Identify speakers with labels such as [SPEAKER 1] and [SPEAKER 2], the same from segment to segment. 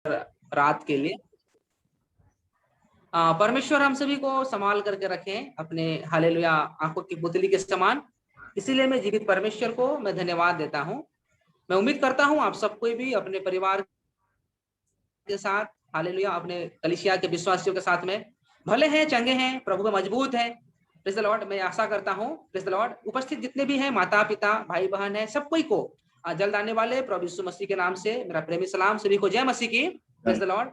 [SPEAKER 1] रात के लिए परमेश्वर हम सभी को संभाल करके रखें अपने हालेलुया आंखों की पुतली के समान। इसीलिए मैं जीवित परमेश्वर को मैं धन्यवाद देता हूं। मैं उम्मीद करता हूं आप सब कोई भी अपने परिवार के साथ हालेलुया अपने कलीसिया के विश्वासियों के साथ में भले हैं, चंगे हैं, प्रभु में मजबूत हैं। Praise the Lord. मैं आशा करता हूं प्रेज़ द लॉर्ड उपस्थित जितने भी हैं माता पिता भाई बहन हैं सब कोई को जल्द आने वाले प्रभु यीशु मसीह के नाम से मेरा प्रेमी सलाम। सभी को जय मसीह की। Praise the Lord.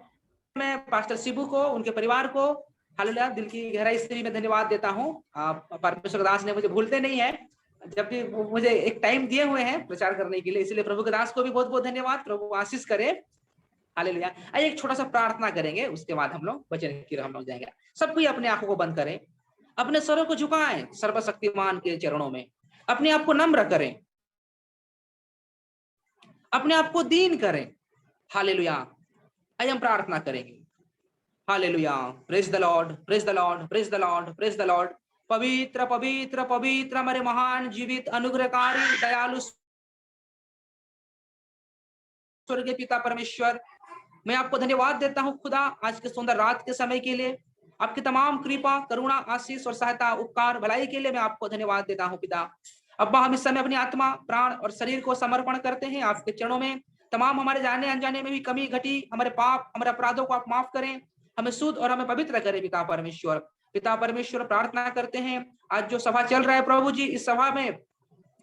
[SPEAKER 1] मैं पास्टर शिबू को उनके परिवार को हालेलुया दिल की गहराई से भी मैं धन्यवाद देता हूं। परमेश्वर दास ने मुझे भूलते नहीं है, जब भी मुझे एक टाइम दिए हुए हैं प्रचार करने के लिए, इसलिए प्रभु के दास को भी बहुत बहुत धन्यवाद। प्रभु आशीष करे। हालेलुया। आइए एक छोटा सा प्रार्थना करेंगे, उसके बाद हम लोग वचन की हम लोग जाएंगे। सब कोई अपने आंखों को बंद करें, अपने सरों को झुकाएं सर्वशक्तिमान के चरणों में, अपने आप को नम्र करें, अपने आप को दीन करें। हालेलुया। आइए हम प्रार्थना करेंगे। Hallelujah. Praise the Lord, praise the Lord, praise the Lord, praise the Lord. पवित्र पवित्र पवित्र हमारे महान जीवित अनुग्रहकारी दयालु स्वर्गीय पिता परमेश्वर, मैं आपको धन्यवाद देता हूं खुदा आज के सुंदर रात के समय के लिए। आपकी तमाम कृपा करुणा आशीष और सहायता उपकार भलाई के लिए मैं आपको धन्यवाद देता हूं पिता। अब्बा हम इस समय अपनी आत्मा प्राण और शरीर को समर्पण करते हैं आपके चरणों में। तमाम हमारे जाने अनजाने में भी कमी घटी, हमारे पाप हमारे अपराधों को आप माफ करें, हमें शुद्ध और हमें पवित्र करें पिता परमेश्वर। पिता परमेश्वर प्रार्थना करते हैं आज जो सभा चल रहा है प्रभु जी, इस सभा में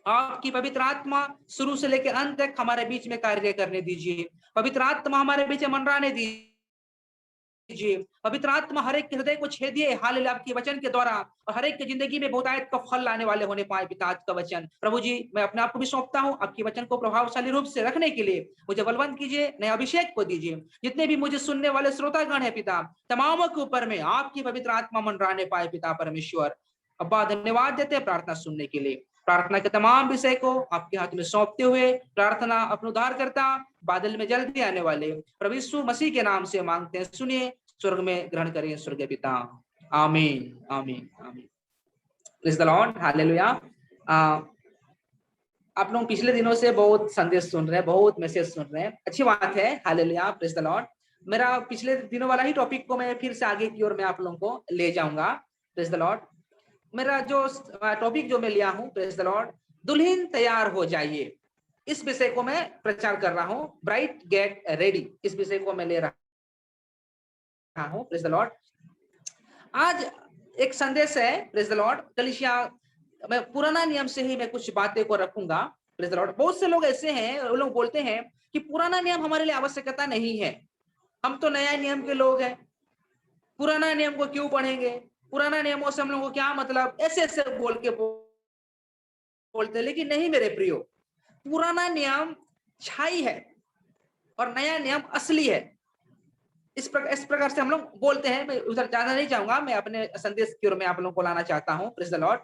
[SPEAKER 1] आपकी पवित्र आत्मा शुरू से लेकर अंत तक हमारे बीच में कार्य करने दीजिए। पवित्र आत्मा हमारे बीच में मंडराने दीजिए। पवित्र आत्मा हर एक के हृदय को छेदिए हालेलुया आपके वचन के द्वारा, और हर एक की जिंदगी में बहुतायत का फल लाने वाले होने पाए पिता आज का वचन। प्रभु जी मैं अपने आप को भी सौंपता हूँ, आपके वचन को प्रभावशाली रूप से रखने के लिए मुझे बलवंत कीजिए, नए अभिषेक को दीजिए। जितने भी मुझे सुनने वाले श्रोतागण है पिता, तमामों के ऊपर में आपकी पवित्र आत्मा मंडराने पाए पिता परमेश्वर। अब्बा धन्यवाद देते हैं प्रार्थना सुनने के लिए। प्रार्थना के तमाम विषय को आपके हाथ में सौंपते हुए प्रार्थना अपने उद्धार करता बादल में जल्दी आने वाले प्रभु यीशु मसीह के नाम से मांगते हैं, सुनिए, स्वर्ग में ग्रहण करिए स्वर्गीय पिता। आमीन आमीन आमीन। Praise the lord. हालेलुया। आप लोग पिछले दिनों से बहुत संदेश सुन रहे हैं, बहुत मैसेज सुन रहे हैं, अच्छी बात है। हालेलुया। Praise the Lord. मेरा पिछले दिनों वाला ही टॉपिक को मैं फिर से आगे की ओर मैं आप लोगों को ले जाऊंगा। Praise the Lord. मेरा जो टॉपिक जो मैं लिया हूं प्रेज़ द लॉर्ड, दुल्हन तैयार हो जाइए, इस विषय को मैं प्रचार कर रहा हूं। ब्राइट गेट रेडी, इस विषय को मैं ले रहा हूं। Praise the Lord. आज एक संदेश है प्रेज़ द लॉर्ड कलीसिया, मैं पुराना नियम से ही मैं कुछ बातें को रखूंगा। Praise the Lord. बहुत से लोग ऐसे हैं, वो लोग बोलते हैं कि पुराना नियम हमारे लिए आवश्यकता नहीं है, हम तो नया नियम के लोग हैं, पुराना नियम को क्यों पढ़ेंगे, पुराना नियमों से हम लोगों को क्या मतलब, ऐसे ऐसे बोल के बोलते हैं। लेकिन नहीं मेरे प्रियो, पुराना नियम छाई है और नया नियम असली है। इस प्रकार से हम लोग बोलते हैं। मैं उधर ज्यादा नहीं चाहूंगा, मैं अपने संदेश की ओर में आप लोगों को लाना चाहता हूं। Praise the Lord.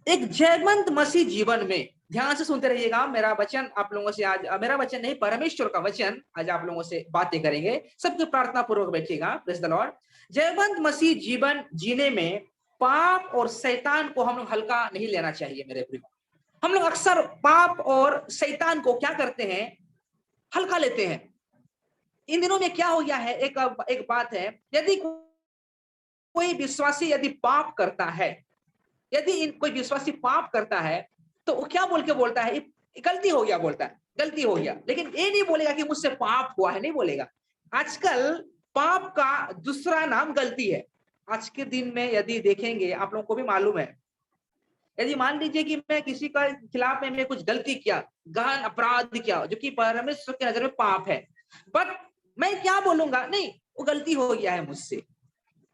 [SPEAKER 1] एक जयवंत मसीह जीवन में ध्यान से सुनते रहिएगा। मेरा वचन आप लोगों से आज, मेरा वचन नहीं परमेश्वर का वचन आज आप लोगों से बातें करेंगे। सबके प्रार्थना पूर्वक बैठिएगा। Praise the lord. जयवंत मसीह जीवन जीने में पाप और शैतान को हम लोग हल्का नहीं लेना चाहिए मेरे प्रिय। हम लोग अक्सर पाप और शैतान को क्या करते हैं, हल्का लेते हैं। इन दिनों में क्या हो गया है, एक बात है, यदि कोई विश्वासी यदि पाप करता है, यदि कोई विश्वासी पाप करता है तो वो क्या बोल के बोलता है, गलती हो गया, बोलता है गलती हो गया। लेकिन ये नहीं बोलेगा कि मुझसे पाप हुआ है, नहीं बोलेगा। आजकल पाप का दूसरा नाम गलती है। आज के दिन में यदि देखेंगे, आप लोगों को भी मालूम है, यदि मान लीजिए कि मैं किसी का खिलाफ में कुछ गलती किया, गहन अपराध किया जो कि परमेश्वर की नजर में पाप है, बट मैं क्या बोलूंगा, नहीं वो गलती हो गया है मुझसे,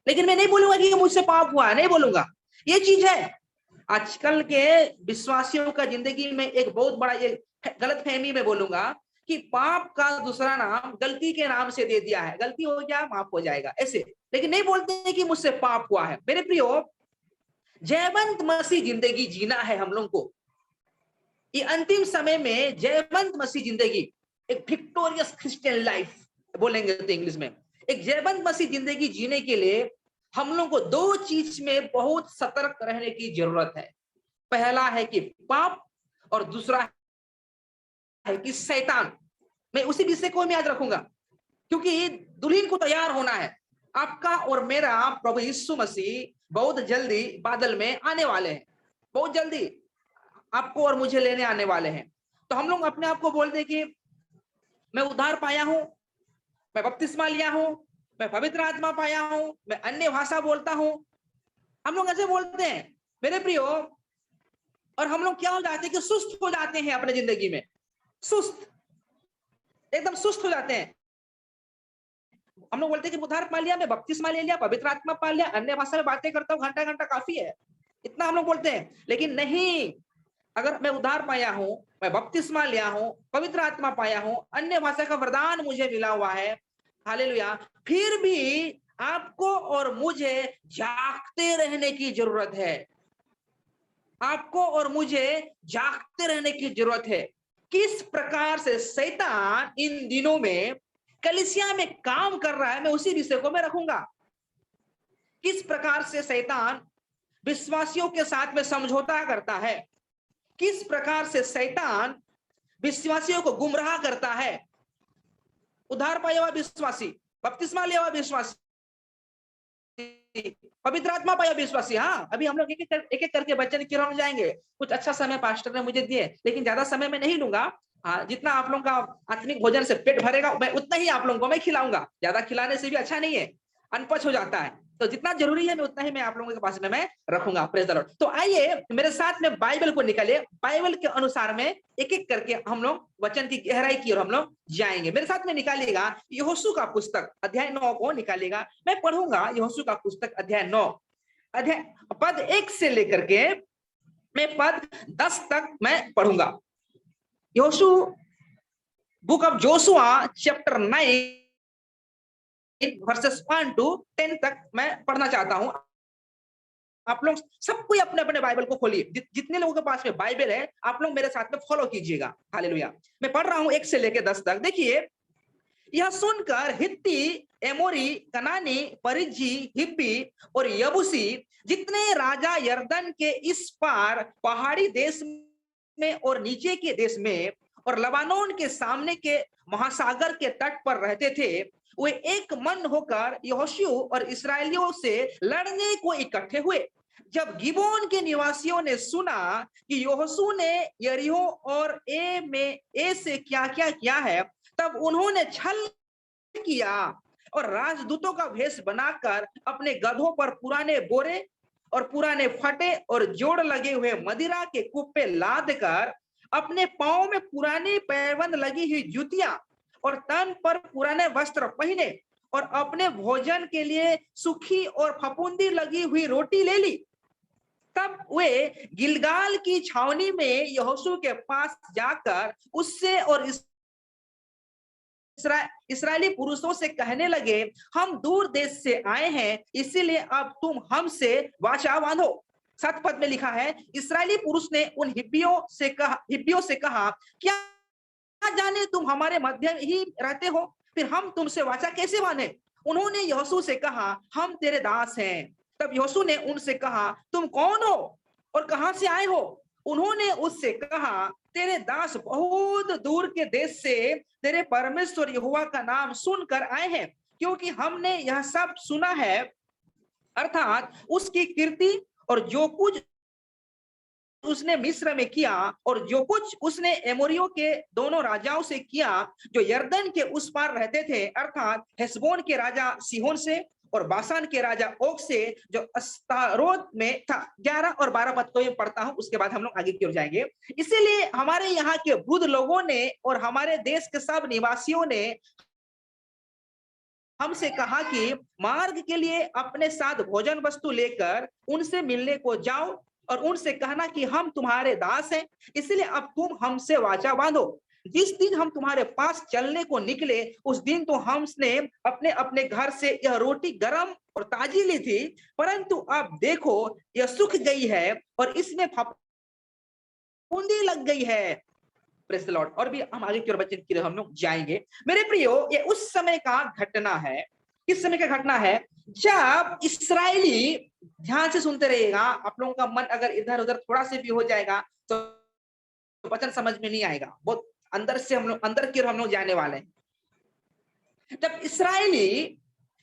[SPEAKER 1] लेकिन मैं नहीं बोलूंगा कि मुझसे पाप हुआ है, नहीं बोलूंगा। ये चीज है आजकल के विश्वासियों का जिंदगी में एक बहुत बड़ा ये गलत फहमी में बोलूंगा कि पाप का दूसरा नाम गलती के नाम से दे दिया है। गलती हो गया माफ हो जाएगा ऐसे, लेकिन नहीं बोलते कि मुझसे पाप हुआ है। मेरे प्रियो, जयवंत मसीह जिंदगी जीना है हम लोग को। ये अंतिम समय में जयवंत मसीह जिंदगी, एक विक्टोरियस क्रिश्चियन लाइफ बोलेंगे तो इंग्लिश में, एक जयवंत मसीह जिंदगी जीने के लिए हम लोग को दो चीज में बहुत सतर्क रहने की जरूरत है। पहला है कि पाप, और दूसरा है कि शैतान। मैं उसी विषय को मैं याद रखूंगा, क्योंकि दुल्हन को तैयार होना है। आपका और मेरा प्रभु यीशु मसीह बहुत जल्दी बादल में आने वाले हैं, बहुत जल्दी आपको और मुझे लेने आने वाले हैं। तो हम लोग अपने आप को बोलते हैं कि मैं उद्धार पाया हूं, मैं बपतिस्मा लिया हूं, मैं पवित्र आत्मा पाया हूं, मैं अन्य भाषा बोलता हूं। हम लोग ऐसे बोलते हैं मेरे प्रियो, और हम लोग क्या हो जाते हैं कि सुस्त हो जाते हैं अपने जिंदगी में, सुस्त, एकदम सुस्त हो जाते हैं। हम लोग बोलते हैं कि उद्धार पा लिया, मैं बपतिस्मा ले लिया, पवित्र आत्मा पा लिया, अन्य भाषा में बातें करता हूँ, घंटा घंटा काफी है, इतना हम लोग बोलते हैं। लेकिन नहीं, अगर मैं उद्धार पाया हूं, मैं बपतिस्मा लिया हूं, पवित्र आत्मा पाया हूं, अन्य भाषा का वरदान मुझे मिला हुआ है, हालेलुया, फिर भी आपको और मुझे जागते रहने की जरूरत है। आपको और मुझे जागते रहने की जरूरत है। किस प्रकार से शैतान इन दिनों में कलीसिया में काम कर रहा है, मैं उसी विषय को मैं रखूंगा। किस प्रकार से शैतान विश्वासियों के साथ में समझौता करता है, किस प्रकार से शैतान विश्वासियों को गुमराह करता है। उद्धार पाया हुआ विश्वासी, बपतिस्मा लिया हुआ विश्वासी, पवित्र आत्मा पाया विश्वासी, हाँ, अभी हम लोग एक एक करके वचन की ओर जाएंगे। कुछ अच्छा समय पास्टर ने मुझे दिए, लेकिन ज्यादा समय मैं नहीं लूंगा। हाँ, जितना आप लोगों का आत्मिक भोजन से पेट भरेगा, मैं उतना ही आप लोगों को मैं खिलाऊंगा। ज्यादा खिलाने से भी अच्छा नहीं है, अनपच हो जाता है। तो जितना जरूरी है मैं उतना ही मैं आप लोगों के पास में मैं रखूंगा। Praise the Lord. तो आइए मेरे साथ में बाइबल को निकालिए, बाइबल के अनुसार में एक एक करके हम लोग वचन की गहराई की ओर हम लोग जाएंगे। मेरे साथ में निकालिएगा यहोशू का पुस्तक अध्याय 9 को निकालिएगा। मैं पढ़ूंगा यहोशू का पुस्तक अध्याय 9, अध्याय पद 1 से लेकर के मैं पद 10 तक मैं पढ़ूंगा। यहोशू book of Joshua chapter 9 versus 1 to 10 तक मैं पढ़ना चाहता हूं। आप लोग सब कोई अपने अपने बाइबल को खोलिए, जितने लोगों के पास में बाइबल है आप लोग मेरे साथ में फॉलो कीजिएगा। हालेलुया। मैं पढ़ रहा हूं 1 से लेकर 10 तक। देखिए, यह सुनकर हित्ती, एमोरी, कनानी, परिज्जी, हिब्बी और यबूसी जितने राजा यरदन के इस पार पहाड़ी देश में और नीचे के देश में और लबानोन के सामने के महासागर के तट पर रहते थे, वे एक मन होकर यहोशू और इस्राएलियों से लड़ने को इकट्ठे हुए। जब गिबोन के निवासियों ने सुना कि यहोशू ने यरीहो और ए से क्या क्या किया है, तब उन्होंने छल किया और राजदूतों का भेष बनाकर अपने गधों पर पुराने बोरे और पुराने फटे और जोड़ लगे हुए मदिरा के कुप्पे लाद कर, अपने पांव में पुरानी पैबंद लगी हुई जूतियां और तन पर पुराने वस्त्र पहने और अपने भोजन के लिए सूखी और फफूंदी लगी हुई रोटी ले ली। तब वे गिलगाल की छावनी में यहोशू के पास जाकर उससे और इस्राएली पुरुषों से कहने लगे, हम दूर देश से आए हैं, इसीलिए अब तुम हमसे वाचा बांधो। 7 पद में लिखा है, इस्राएली पुरुष ने उन हिब्बियों से कहा, क्या जाने तुम हमारे मध्य ही रहते हो, फिर हम तुमसे वाचा कैसे बांधे। उन्होंने यहोशू से कहा, हम तेरे दास हैं। तब यहोशू ने उनसे कहा, तुम कौन हो और कहां से आए हो। उन्होंने उससे कहा, तेरे दास बहुत दूर के देश से तेरे परमेश्वर यहोवा का नाम सुनकर आए हैं, क्योंकि हमने यह सब सुना है, अर्थात उसकी कीर्ति और जो कुछ उसने मिस्र में किया और जो कुछ उसने एमोरियों के दोनों राजाओं से किया जो यरदन के उस पार रहते थे, अर्थात हेशबोन के राजा सीहोन से और बासान के राजा ओग से जो अस्तारोत में था। 11 और 12 पद को मैं पढ़ता हूं, उसके बाद हम लोग आगे की ओर जाएंगे। इसीलिए हमारे यहाँ के बुद्ध लोगों ने और हमारे देश के सब निवासियों ने हमसे कहा कि मार्ग के लिए अपने साथ भोजन वस्तु लेकर उनसे मिलने को जाओ और उनसे कहना कि हम तुम्हारे दास हैं, इसलिए अब तुम हमसे वाचा बांधो। जिस दिन हम तुम्हारे पास चलने को निकले उस दिन तो हमने अपने अपने घर से यह रोटी गरम और ताजी ली थी, परंतु अब देखो यह सूख गई है और इसमें फफूंदी लग गई है। Praise the Lord. और भी हम आगे की ओर वचन की ओर हम लोग जाएंगे। मेरे प्रियो, ये उस समय का घटना है। किस समय का घटना है? जब इस्राएली, ध्यान से सुनते रहिएगा, आप लोगों का मन अगर इधर उधर थोड़ा से भी हो जाएगा तो वचन समझ में नहीं आएगा। बहुत अंदर से हम लोग, अंदर की ओर हम लोग जाने वाले हैं। जब इसराइली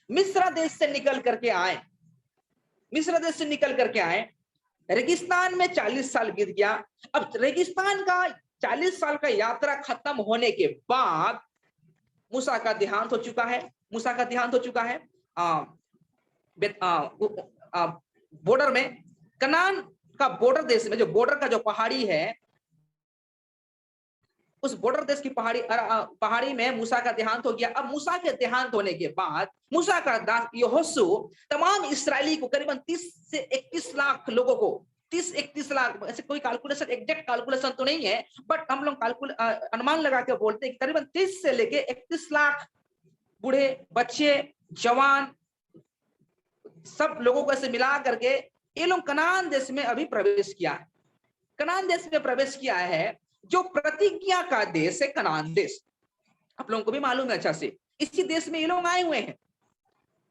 [SPEAKER 1] मिस्र देश से निकल करके आए, मिस्र देश से निकल करके आए, रेगिस्तान में 40 साल बीत गया। अब रेगिस्तान का 40 साल का यात्रा खत्म होने के बाद मूसा का देहांत हो चुका है। मूसा का देहांत हो चुका है बॉर्डर में, कनान का बॉर्डर देश में, जो बॉर्डर का जो पहाड़ी है, उस बॉर्डर देश की पहाड़ी में मूसा का देहांत हो गया। अब मूसा के देहांत होने के बाद मूसा का दास यहोशू तमाम इस्राएली को, करीबन 30 से 31 लाख लोगों को, 30-31 लाख, ऐसे कोई कैलकुलेशन, एग्जैक्ट कैलकुलेशन तो नहीं है, बट हम लोग अनुमान लगा के बोलते हैं कि करीबन 30 से लेके 31 लाख बूढ़े, बच्चे, जवान, सब लोगों को ऐसे मिला करके ये लोग कनान देश में अभी प्रवेश किया है। कनान देश में प्रवेश किया है, जो प्रतिज्ञा का देश है, कनान देश। आप लोगों को भी मालूम है अच्छा से, इसी देश में ये लोग आए हुए हैं,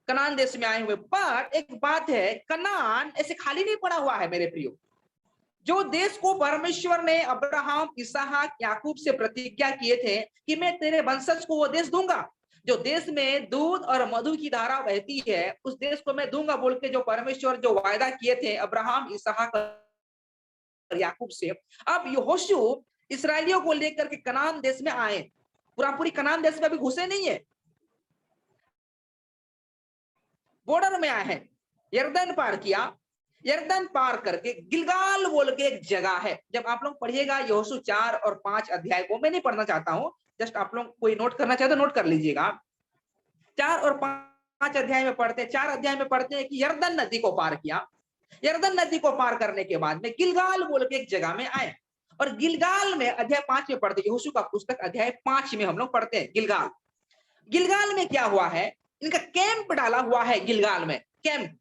[SPEAKER 1] कनान देश में आए हुए। पर एक बात है, कनान ऐसे खाली नहीं पड़ा हुआ है मेरे प्रियो। जो देश को परमेश्वर ने अब्राहम, इसहाक, याकूब से प्रतिज्ञा किए थे कि मैं तेरे वंशज को वो देश दूंगा, जो देश में दूध और मधु की धारा बहती है, उस देश को मैं दूंगा बोल के जो परमेश्वर जो वायदा किए थे अब्राहम, इसहाक और याकूब से। अब यहोशू इसराइलियों को लेकर के कनान देश में आए। पूरी कनान देश में अभी घुसे नहीं है, बॉर्डर में आए हैं। यरदन पार किया, यरदन पार करके गिलगाल बोल के एक जगह है। जब आप लोग पढ़िएगा यहोशू 4 और 5 अध्याय को, मैं नहीं पढ़ना चाहता हूं, जस्ट आप लोग कोई नोट करना चाहते तो नोट कर लीजिएगा। 4 और 5 अध्याय में पढ़ते हैं, 4 अध्याय में पढ़ते हैं कि यरदन नदी को पार किया। यरदन नदी को पार करने के बाद में गिलगाल बोल के एक जगह में आए, और गिलगाल में अध्याय 5 में पढ़ते, यहोशू का पुस्तक अध्याय 5 में हम लोग पढ़ते हैं गिलगाल। गिलगाल में क्या हुआ है, इनका कैंप डाला हुआ है गिलगाल में, कैंप।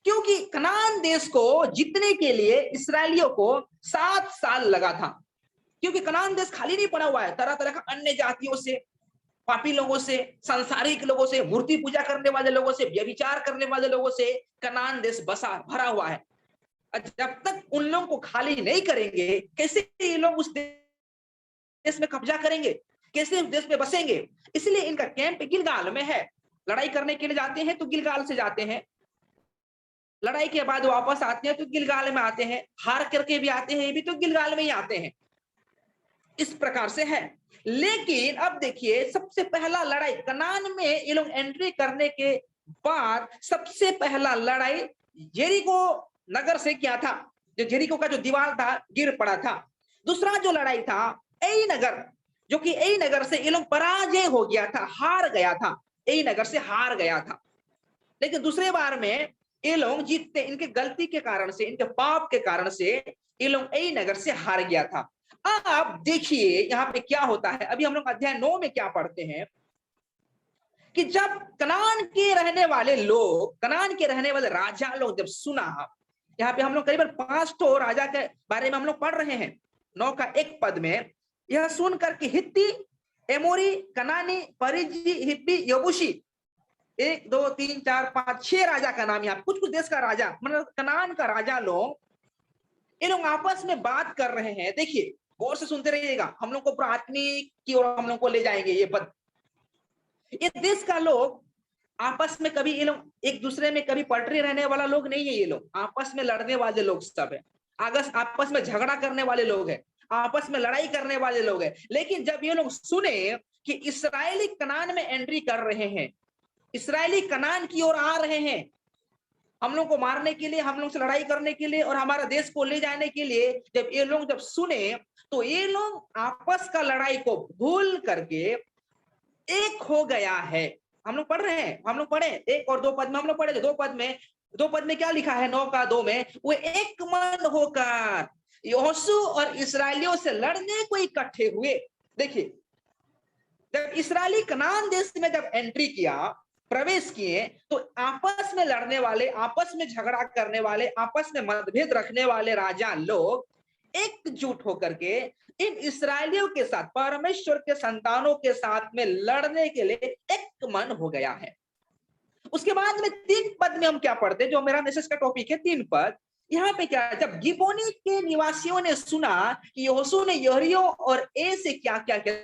[SPEAKER 1] क्योंकि कनान देश को जीतने के लिए इसराइलियों को 7 साल लगा था, क्योंकि कनान देश खाली नहीं पड़ा हुआ है। तरह तरह का अन्य जातियों से, पापी लोगों से, सांसारिक लोगों से, मूर्ति पूजा करने वाले लोगों से, व्यभिचार करने वाले लोगों से कनान देश बसा भरा हुआ है। जब तक उन लोगों को खाली नहीं करेंगे, कैसे ये लोग उस देश में कब्जा करेंगे, कैसे उस देश में बसेंगे? इसलिए इनका कैंप गिलगाल में है। लड़ाई करने के लिए जाते हैं तो गिलगाल से जाते हैं, लड़ाई के बाद वापस आते हैं तो गिलगाल में आते हैं, हार करके भी आते हैं, ये भी तो गिलगाल में ही आते हैं। इस प्रकार से है। लेकिन अब देखिए, सबसे पहला लड़ाई कनान में ये लोग एंट्री करने के बाद सबसे पहला लड़ाई जेरिको नगर से क्या था, जो जेरिको का जो दीवार था गिर पड़ा था। दूसरा जो लड़ाई था एई नगर, जो कि एई नगर से ये लोग पराजय हो गया था, हार गया था, एई नगर से हार गया था। लेकिन दूसरे बार में ये लोग जीतते, इनके गलती के कारण से, इनके पाप के कारण से ये लोग एई नगर से हार गया था। अब देखिए यहाँ पे क्या होता है। अभी हम लोग अध्याय 9 में क्या पढ़ते हैं कि जब कनान के रहने वाले लोग, कनान के रहने वाले राजा लोग जब सुना, यहाँ पे हम लोग करीबन 5 तो राजा के बारे में हम लोग पढ़ रहे हैं 9 का 1 पद में। यह सुनकर कि हित्ती, एमोरी, कनानी, परिजी, हिब्बी, यबूसी, 1 2 3 4 5 6 राजा का नाम, यहाँ कुछ कुछ देश का राजा, मतलब कनान का राजा लोग, ये लोग आपस में बात कर रहे हैं। देखिए गौर से सुनते रहिएगा, हम लोग को आत्मिक की ओर हम लोग को ले जाएंगे ये पद। ये देश का लोग आपस में कभी, ये लोग एक दूसरे में कभी पलटने रहने वाला लोग नहीं है, ये लोग आपस में लड़ने वाले लोग सब है, आपस में झगड़ा करने वाले लोग हैं, आपस में लड़ाई करने वाले लोग हैं। लेकिन जब ये लोग सुने कि इसराइली कनान में एंट्री कर रहे हैं, इसराइली कनान की ओर आ रहे हैं, हम लोग को मारने के लिए, हम लोग से लड़ाई करने के लिए और हमारा देश को ले जाने के लिए, जब ये लोग जब सुने तो ये लोग आपस का लड़ाई को भूल करके एक हो गया है। हम लोग पढ़ रहे हैं, हम लोग पढ़े 1 और 2 पद में, हम लोग पढ़े 2 पद में क्या लिखा है 9 का 2 में, वो एक मन होकर यहोशू और इसराइलियों से लड़ने को इकट्ठे हुए। देखिए जब इसराइली कनान देश में जब एंट्री किया, प्रवेश किए, तो आपस में लड़ने वाले, आपस में झगड़ा करने वाले, आपस में मतभेद रखने वाले राजा लोग एकजुट होकर के इन इसराइलियों के साथ, परमेश्वर के संतानों के साथ में लड़ने के लिए एक मन हो गया है। उसके बाद में 3 पद में हम क्या पढ़ते, जो मेरा मैसेज का टॉपिक है 3 पद, यहाँ पे क्या, जब गिबोनी के निवासियों ने सुना कि यहोशू ने यरीहो और ए से क्या क्या किया,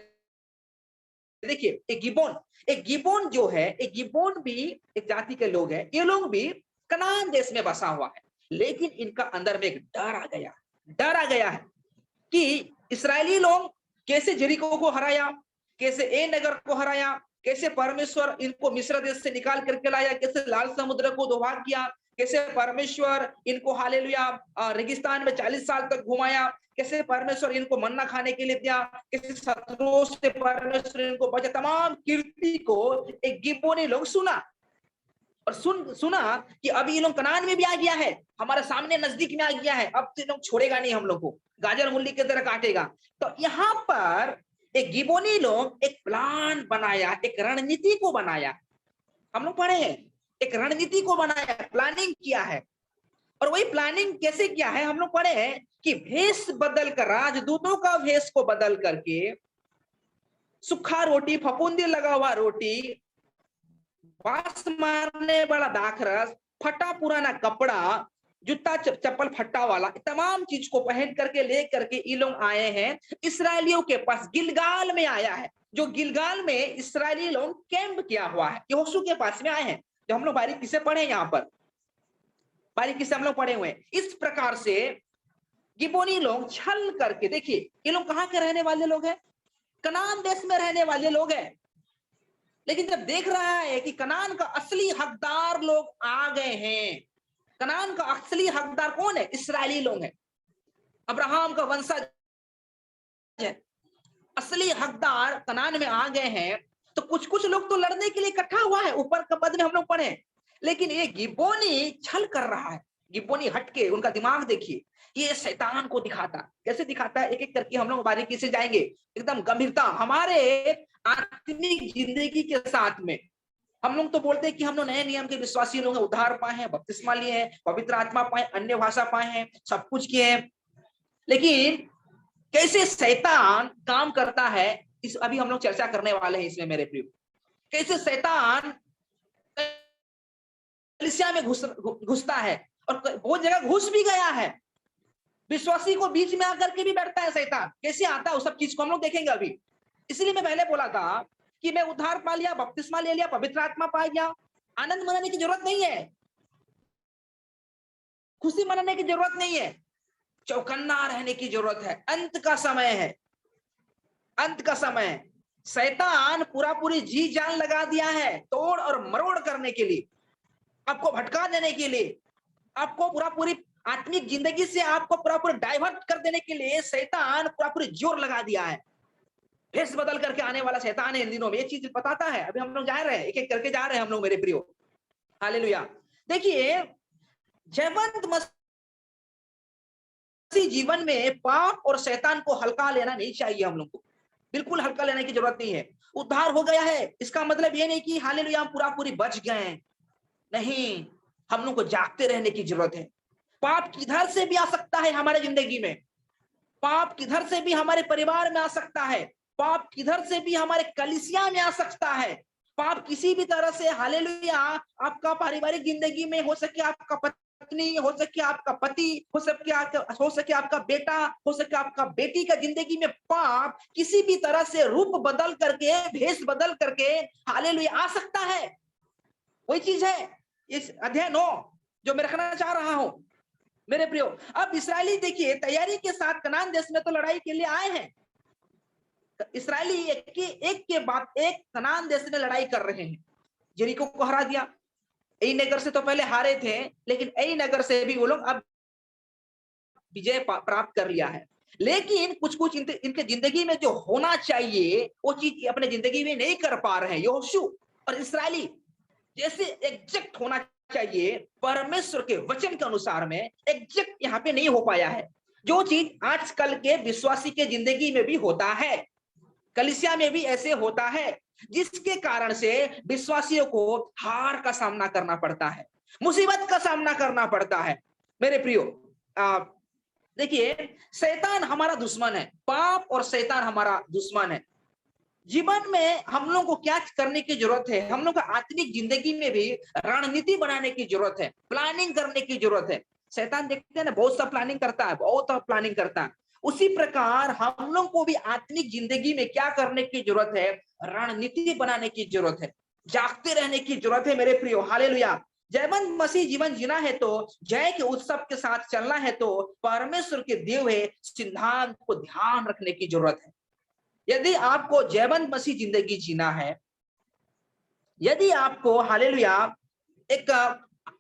[SPEAKER 1] देखिए एक गिबोन जो है, एक गिबोन भी एक जाति के लोग हैं, ये लोग भी कनान देश में बसा हुआ है, लेकिन इनका अंदर में एक डर आ गया है कि इस्राएली लोग कैसे जरीको को हराया, कैसे ए नगर को हराया, कैसे परमेश्वर इनको मिस्र देश से निकाल करके लाया, कैसे लाल समुद्र को दोभाग किया, कैसे परमेश्वर इनको हालेलुया रेगिस्तान में 40 साल तक घुमाया, कैसे परमेश्वर इनको मन्ना खाने के लिए दिया, कैसे शत्रुओं से परमेश्वर इनको बचा, तमाम कीर्ति को एक गिबोनी लोग सुना और सुना कि अब ये लोग कनान में भी आ गया है, हमारे सामने नजदीक में आ गया है, अब तो लोग छोड़ेगा नहीं हम लोग को, गाजर मूली की तरह काटेगा। तो यहाँ पर एक गिबोनी लोग एक प्लान बनाया, एक रणनीति को बनाया, हम लोग पढ़े हैं, एक रणनीति को बनाया, प्लानिंग किया है। और वही प्लानिंग कैसे किया है हम लोग पढ़े हैं कि भेष बदल कर, राजदूतों का भेष को बदल करके, सूखा रोटी, फफूंदी लगा हुआ रोटी, वास मारने वाला दाखरस, फटा पुराना कपड़ा, जूता चप्पल फटा वाला, तमाम चीज को पहन करके ले करके ये लोग आए हैं इसराइलियों के पास, गिलगाल में आया है, जो गिलगाल में इसराइली लोग कैंप किया हुआ है, यहोशू के पास में आए हैं, जो हम लोग बारीकी से पढ़े, यहाँ पर बारीकी से हम लोग पढ़े हुए हैं। इस प्रकार से गिबोनी लोग छल करके, देखिए ये लोग कहाँ के रहने वाले लोग हैं, कनान देश में रहने वाले लोग हैं, लेकिन जब देख रहा है कि कनान का असली हकदार लोग आ गए हैं, कनान का असली हकदार कौन है, इसराइली लोग हैं, अब्राहम का वंशज है, असली हकदार कनान में आ गए हैं, तो कुछ कुछ लोग तो लड़ने के लिए इकट्ठा हुआ है, ऊपर का पद में हम लोग पढ़े, लेकिन ये गिबोनी छल कर रहा है, गिबोनी हटके, उनका दिमाग देखिए, ये शैतान को दिखाता, कैसे दिखाता है, एक एक करके हम लोग बारीकी से जाएंगे, एकदम गंभीरता, हमारे आत्मिक जिंदगी के साथ में। हम लोग तो बोलते हैं कि हम लोग नए नियम के विश्वासी लोग हैं, उद्धार पाए हैं, बपतिस्मा लिए हैं, पवित्र आत्मा पाए, अन्य भाषा पाए हैं, सब कुछ किए हैं, लेकिन कैसे शैतान काम करता है, इस अभी हम लोग चर्चा करने वाले हैं इसमें मेरे प्रिय, कैसे शैतान कलीसिया में घुसता है, और बहुत जगह घुस भी गया है, विश्वासी को बीच में आकर के भी बैठता है शैतान, कैसे आता है उस सब चीज को हम लोग देखेंगे अभी। इसलिए मैं पहले बोला था कि मैं उद्धार पा लिया, बपतिस्मा ले लिया, पवित्र आत्मा पा गया, आनंद मनाने की जरूरत नहीं है, खुशी मनाने की जरूरत नहीं है, चौकन्ना रहने की जरूरत है, अंत का समय है, अंत का समय, शैतान पूरा पूरी जी जान लगा दिया है तोड़ और मरोड़ करने के लिए, आपको भटका देने के लिए, आपको पूरा पूरी आत्मिक जिंदगी से आपको पूरा पूरी डाइवर्ट कर देने के लिए शैतान पूरा पूरी जोर लगा दिया है, भेष बदल करके आने वाला शैतान है इन दिनों में, ये चीज बताता है, अभी हम लोग जा रहे हैं, एक एक करके जा रहे हैं हम लोग मेरे प्रियो, हालेलुया। देखिए जयवंत मसीह जीवन में पाप और शैतान को हल्का लेना नहीं चाहिए, हम लोग को बिल्कुल हल्का लेने की जरूरत नहीं है, उद्धार हो गया है इसका मतलब ये नहीं कि हालेलुया हम पूरा पूरी बच गए, नहीं, हम लोग को जागते रहने की जरूरत है। पाप किधर से भी आ सकता है हमारे जिंदगी में, पाप किधर से भी हमारे परिवार में आ सकता है, पाप किधर से भी हमारे कलीसिया में आ सकता है, पाप किसी भी तरह से, हालेलुया, आपका पारिवारिक जिंदगी में हो सके, आपका पत्नी हो सके, आपका पति हो सके आपका बेटा हो सके, आपका बेटी का जिंदगी में पाप किसी भी तरह से रूप बदल करके, भेष बदल करके हालेलुया आ सकता है। वही चीज है इस अध्याय 9 जो मैं रखना चाह रहा हूं मेरे प्रियो। अब इस्राएली देखिए तैयारी के साथ कनान देश में तो लड़ाई के लिए आए हैं, इस्राएली एक के बाद एक कनान देश में लड़ाई कर रहे हैं, यरीको को हरा दिया, ए नगर से तो पहले हारे थे, लेकिन ए नगर से भी वो लोग अब विजय प्राप्त कर लिया है, लेकिन कुछ कुछ इनके जिंदगी में जो होना चाहिए वो चीज अपने जिंदगी में नहीं कर पा रहे हैं। यहोशू और इस्राएली जैसे एग्जैक्ट होना चाहिए परमेश्वर के वचन के अनुसार में, एग्जैक्ट यहाँ पे नहीं हो पाया है, जो चीज आजकल के विश्वासी के जिंदगी में भी होता है, कलीसिया में भी ऐसे होता है, जिसके कारण से विश्वासियों को हार का सामना करना पड़ता है, मुसीबत का सामना करना पड़ता है मेरे प्रियो। देखिए शैतान हमारा दुश्मन है, पाप और शैतान हमारा दुश्मन है। जीवन में हम लोग को क्या करने की जरूरत है, हम लोग को आत्मिक जिंदगी में भी रणनीति बनाने की जरूरत है, प्लानिंग करने की जरूरत है। शैतान देखते हैं ना, बहुत सा प्लानिंग करता है, बहुत प्लानिंग करता है। उसी प्रकार हम लोग को भी आत्मिक जिंदगी में क्या करने की जरूरत है? रणनीति बनाने की जरूरत है, जागते रहने की जरूरत है मेरे प्रियो। हालेलुया। जयवंत मसीह जीवन जीना है तो, जय के उत्सव के साथ चलना है तो परमेश्वर के दिए हुए सिद्धांत को ध्यान रखने की जरूरत है। यदि आपको जयवंत मसीह जिंदगी जीना है, यदि आपको हालेलुया एक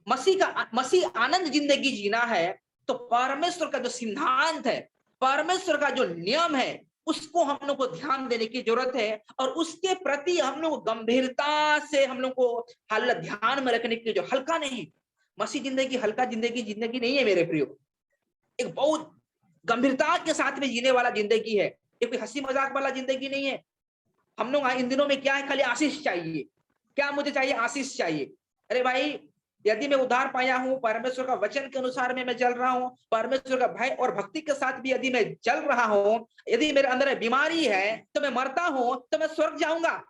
[SPEAKER 1] मसीह आनंद जिंदगी जीना है, तो परमेश्वर का जो सिद्धांत है, परमेश्वर का जो नियम है, उसको हम लोग को ध्यान देने की जरूरत है। और उसके प्रति हम लोग गंभीरता से हम लोग को ध्यान में रखने की, जो हल्का नहीं। मसीह जिंदगी हल्का जिंदगी नहीं है मेरे प्रियो। एक बहुत गंभीरता के साथ में जीने वाला जिंदगी है, ये कोई हंसी मजाक वाला जिंदगी नहीं है। हम लोग इन दिनों में क्या है, खाली आशीष चाहिए। क्या मुझे चाहिए? आशीष चाहिए। अरे भाई, यदि मैं उद्धार पाया हूं, परमेश्वर का वचन के अनुसार में मैं चल रहा हूं, परमेश्वर का भय और भक्ति के साथ भी यदि मैं चल रहा हूं, यदि मेरे अंदर बीमारी है तो मैं मरता हूं तो मैं स्वर्ग जाऊंगा।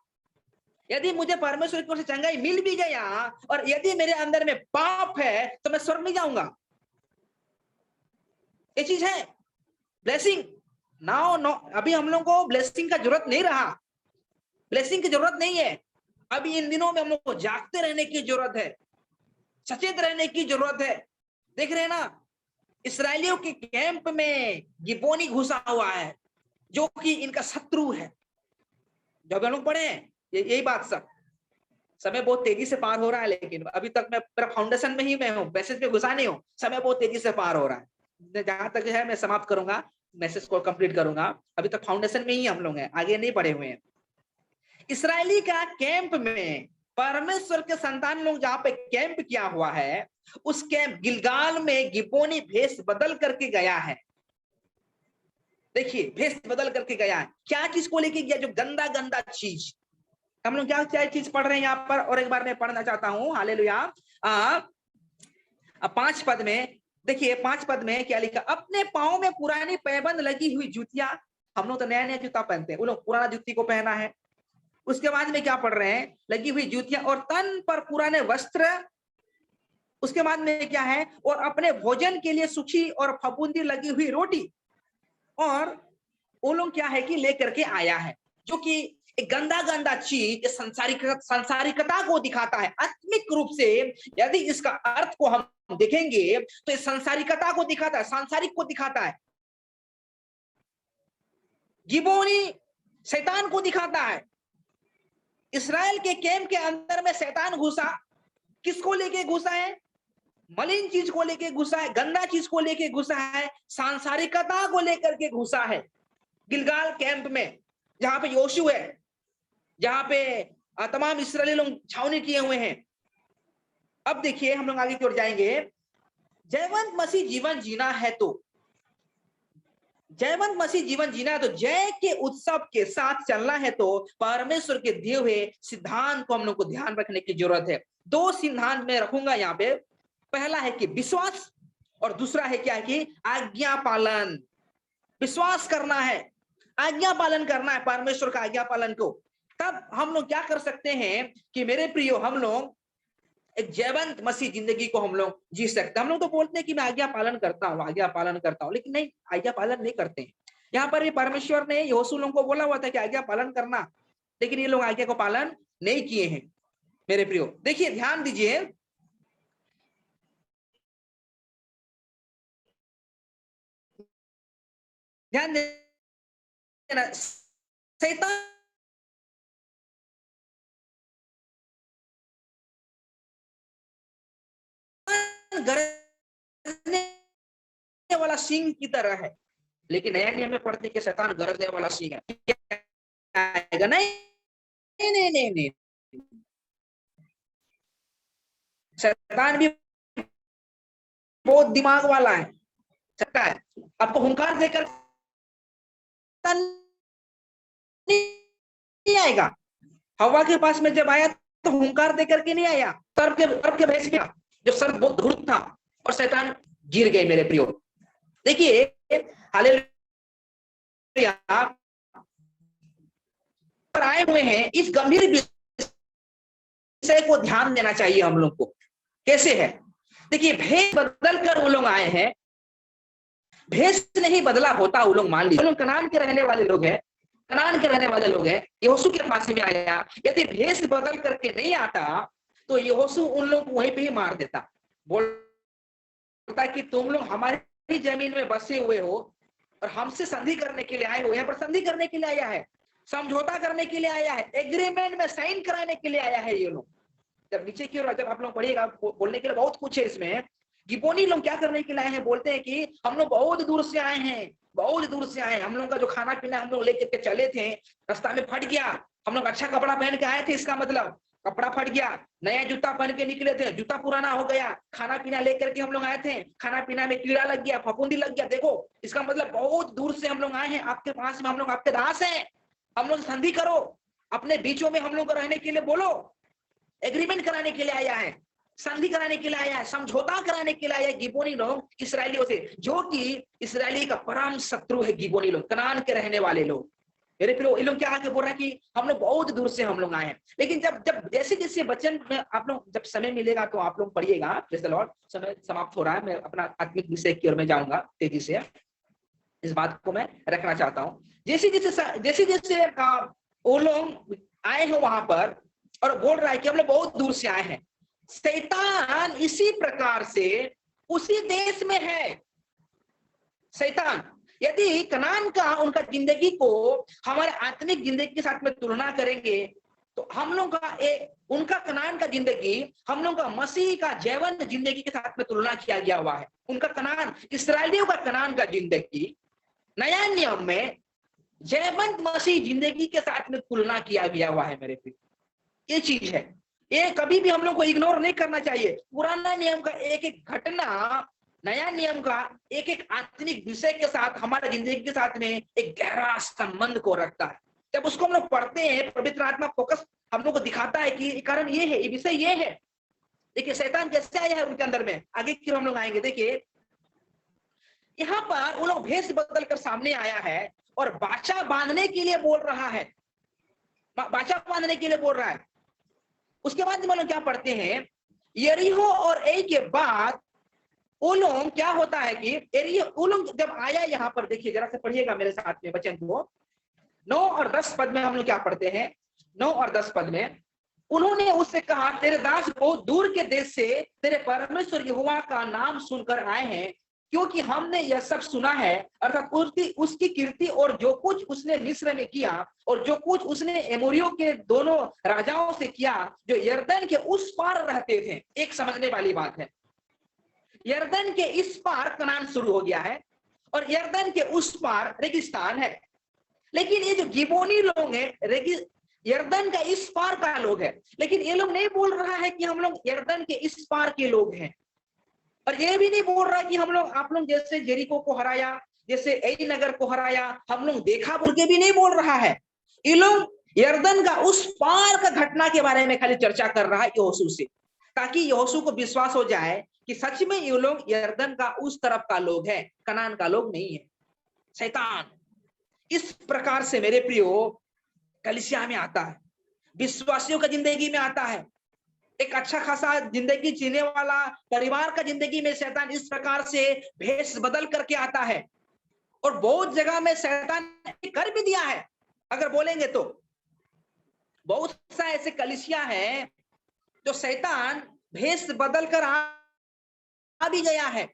[SPEAKER 1] यदि मुझे परमेश्वर की ओर से चंगाई मिल भी गया और यदि मेरे अंदर में पाप है तो मैं स्वर्ग में जाऊंगा। ये चीज है ब्लेसिंग। नो अभी हम लोग को ब्लेसिंग का जरूरत नहीं रहा, ब्लेसिंग की जरूरत नहीं है। अभी इन दिनों में हम लोग को जागते रहने की जरूरत है, सचेत रहने की जरूरत है। देख रहे हैं ना, इस्राएलियों के कैंप में गिबोनी घुसा हुआ है, जो कि इनका शत्रु है। जब हम लोग पढ़े यही बात, सब समय बहुत तेजी से पार हो रहा है, लेकिन अभी तक मैं फाउंडेशन में ही मैं हूँ, मैसेज में घुसा नहीं हूँ। समय बहुत तेजी से पार हो रहा है। जहां तक है मैं समाप्त करूंगा, मैसेज को कंप्लीट करूंगा। अभी तक फाउंडेशन में ही हम लोग हैं, आगे नहीं बढ़े हुए हैं। इस्राएली का कैंप में परमेश्वर के संतान लोग जहां पे कैंप किया हुआ है, उस कैंप गिलगाल में गिबोनी भेष बदल करके गया है। देखिए, भेष बदल करके गया है। क्या चीज को लेके गया? जो गंदा गंदा चीज। हम लोग क्या क्या चीज पढ़ रहे हैं यहाँ पर, और एक बार मैं पढ़ना चाहता हूँ। हालेलुया। 5 पद में देखिए, 5 पद में क्या लिखा? अपने पांव में पुरानी पैबंद लगी हुई जूतियां। हम लोग तो नया नया जूता पहनते हैं, वो लोग पुराना जूती को पहना है। उसके बाद में क्या पढ़ रहे हैं? लगी हुई जूतियां और तन पर पुराने वस्त्र। उसके बाद में क्या है? और अपने भोजन के लिए सूखी और फफूंदी लगी हुई रोटी। और वो लोग क्या है कि लेकर के आया है, जो कि एक गंदा गंदा चीज संसारिकता को दिखाता है। आत्मिक रूप से यदि इसका अर्थ को हम देखेंगे तो इस संसारिकता को दिखाता है, सांसारिक को दिखाता है। गिबोनी शैतान को दिखाता है। इस्राएल के कैंप के अंदर में शैतान घुसा। किसको लेके घुसा है? मलिन चीज को लेके घुसा है, गंदा चीज को लेके घुसा है, सांसारिकता को लेकर के घुसा है। गिलगाल कैंप में जहां पे योशू है, जहां पे तमाम इस्राएली लोग छावनी किए हुए हैं। अब देखिए, हम लोग आगे की ओर जाएंगे। जयवंत मसीह जीवन जीना है तो, जयवंत मसीह जीवन जीना है तो जय के उत्सव के साथ चलना है तो परमेश्वर के दिए हुए सिद्धांत को हम लोग को ध्यान रखने की जरूरत है। 2 सिद्धांत में रखूंगा यहाँ पे। पहला है कि विश्वास, और दूसरा है क्या है कि आज्ञा पालन। विश्वास करना है, आज्ञा पालन करना है, परमेश्वर का आज्ञा पालन को। तब हम लोग क्या कर सकते हैं कि मेरे प्रियो, हम लोग एक जयवंत मसीह जिंदगी को हम लोग जी सकते हैं। हम लोग तो बोलते हैं कि मैं आज्ञा पालन करता हूँ, आज्ञा पालन करता हूँ, लेकिन नहीं, आज्ञा पालन नहीं करते हैं। यहाँ पर भी परमेश्वर ने यहोशू लोगों को बोला हुआ था कि आज्ञा पालन करना, लेकिन ये लोग आज्ञा को पालन नहीं किए हैं मेरे प्रियो। देखिए, ध्यान दीजिए, ध्यान देना। शैतान गरजने वाला सिंह की तरह है, लेकिन नया नियम में पढ़ते कि शैतान गरजने वाला सिंह है। आएगा नहीं, नहीं नहीं नहीं, शैतान भी बहुत दिमाग वाला है। सकता है आपको हुंकार देकर नहीं आएगा। हवा के पास में जब आया तो हुंकार देकर के नहीं आया, सर्प के भेष में, जो सर्प बहुत धूर्त था और शैतान गिर गए मेरे प्रियो। देखिए, हालेलुया, पर आए हुए हैं, इस गंभीर विषय को ध्यान देना चाहिए हम लोग को। कैसे है? देखिए भेष बदल कर वो लोग आए हैं, भेष नहीं बदला होता वो लोग मान लीजिए, लोग कनान के रहने वाले लोग हैं, कनान के रहने वाले लोग हैं, यहोशू के पास में आया, यदि भेष बदल करके नहीं आता तो यहोशू उन लोग को वहीं पे ही मार देता, बोलता कि तुम लोग हमारी जमीन में बसे हुए हो और हमसे संधि करने के लिए आए हो, यहाँ पर संधि करने के लिए आया है, समझौता करने के लिए आया है, एग्रीमेंट में साइन कराने के लिए आया है ये लोग। जब नीचे की ओर जब आप लोग पढ़िएगा, बोलने के लिए बहुत कुछ है इसमें। गिबोनी लोग क्या करने के लिए आए हैं, बोलते हैं कि हम लोग बहुत दूर से आए हैं, बहुत दूर से आए हैं, हम लोग का जो खाना पीना हम लोग लेके चले थे, रास्ता में फट गया, हम लोग अच्छा कपड़ा पहन के आए थे, इसका मतलब कपड़ा फट गया, नया जूता पहन के निकले थे, जूता पुराना हो गया, खाना पीना लेकर के हम लोग आए थे, खाना पीना में कीड़ा लग गया, फफूंदी लग गया, देखो इसका मतलब बहुत दूर से हम लोग आए हैं, आपके पास में हम लोग आपके दास हैं, हम लोग संधि करो, अपने बीचों में हम लोग को रहने के लिए बोलो, एग्रीमेंट कराने के लिए आया है, संधि कराने के लिए आया है, समझौता कराने के लिए आया है गिबोनी लोग इसराइलियों से, जो कि इसराइली का परम शत्रु है गिबोनी लोग, कनान के रहने वाले लोग। मेरे प्रियो, ये लोग क्या आके बोल रहा है कि हम लोग बहुत दूर से हम लोग आए हैं। लेकिन जब जब जैसे जैसे वचन में आप लोग जब समय मिलेगा तो आप लोग पढ़िएगा, प्रेज़ द लॉर्ड। समय समाप्त हो रहा है, मैं अपना आत्मिक विषय की ओर में जाऊंगा तेजी से, इस बात को मैं रखना चाहता हूँ। जैसे जैसे वो लोग आए हैं वहां पर और बोल रहा है कि हम लोग बहुत दूर से आए हैं, शैतान इसी प्रकार से उसी देश में है। शैतान यदि कनान का उनका जिंदगी को हमारे आत्मिक जिंदगी के साथ में तुलना करेंगे तो हम लोग का उनका कनान का जिंदगी हम लोग का मसीह का जीवन जिंदगी के साथ में तुलना किया गया हुआ है। उनका कनान, इसराइलियों का कनान का जिंदगी नया नियम में जयवंत मसीह जिंदगी के साथ में तुलना किया गया हुआ है। मेरे प्रिय, ये चीज है, ये कभी भी हम लोग को इग्नोर नहीं करना चाहिए। पुराना नियम का एक एक घटना नया नियम का एक एक आत्मिक विषय के साथ, हमारे जिंदगी के साथ में एक गहरा संबंध को रखता है। जब उसको हम लोग पढ़ते हैं, पवित्र आत्मा फोकस हम लोग को दिखाता है कि कारण ये है, ये विषय ये है। देखिए शैतान कैसे आया है उनके अंदर में, आगे की हम लोग आएंगे। देखिए यहाँ पर वो लोग भेष बदल कर सामने आया है और बाचा बांधने के लिए बोल रहा है, बाचा बांधने के लिए बोल रहा है। उसके बाद हम लोग क्या पढ़ते हैं, यरीहो और ए के बाद वो लोग क्या होता है कि वो लोग जब आया यहाँ पर, देखिए जरा से पढ़िएगा मेरे साथ में वचन को, 9 और 10 पद में हम लोग क्या पढ़ते हैं। 9 और 10 पद में उन्होंने उससे कहा, तेरे दास बहुत दूर के देश से तेरे परमेश्वर यहोवा का नाम सुनकर आए हैं, क्योंकि हमने यह सब सुना है, अर्थात उसकी कीर्ति और जो कुछ उसने मिस्र में किया और जो कुछ उसने एमोरियों के दोनों राजाओं से किया जो यरदन के उस पार रहते थे। एक समझने वाली बात है, यरदन के इस पार कनान शुरू हो गया है और यरदन के उस पार रेगिस्तान है। लेकिन ये जो गिबोनी लोग हैं, यरदन का इस पार का लोग है, लेकिन ये लोग नहीं बोल रहा है कि हम लोग यरदन के इस पार के लोग हैं, और ये भी नहीं बोल रहा कि हम लोग आप लोग जैसे जेरिको को हराया, जैसे एई नगर को हराया हम लोग देखा, बोल के भी नहीं बोल रहा है। ये लोग यरदन का उस पार का घटना के बारे में खाली चर्चा कर रहा है यहोशू से, ताकि यहोशू को विश्वास हो जाए कि सच में ये लोग यरदन का उस तरफ का लोग है, कनान का लोग नहीं है। शैतान इस प्रकार से मेरे प्रियो कलीसिया में आता है, विश्वासियों का जिंदगी में आता है, एक अच्छा खासा जिंदगी जीने वाला परिवार का जिंदगी में शैतान इस प्रकार से भेष बदल करके आता है। और बहुत जगह में शैतान ने कर भी दिया है, अगर बोलेंगे तो बहुत सा ऐसे कलीसिया है जो शैतान भेष बदल कर आ भी गया है,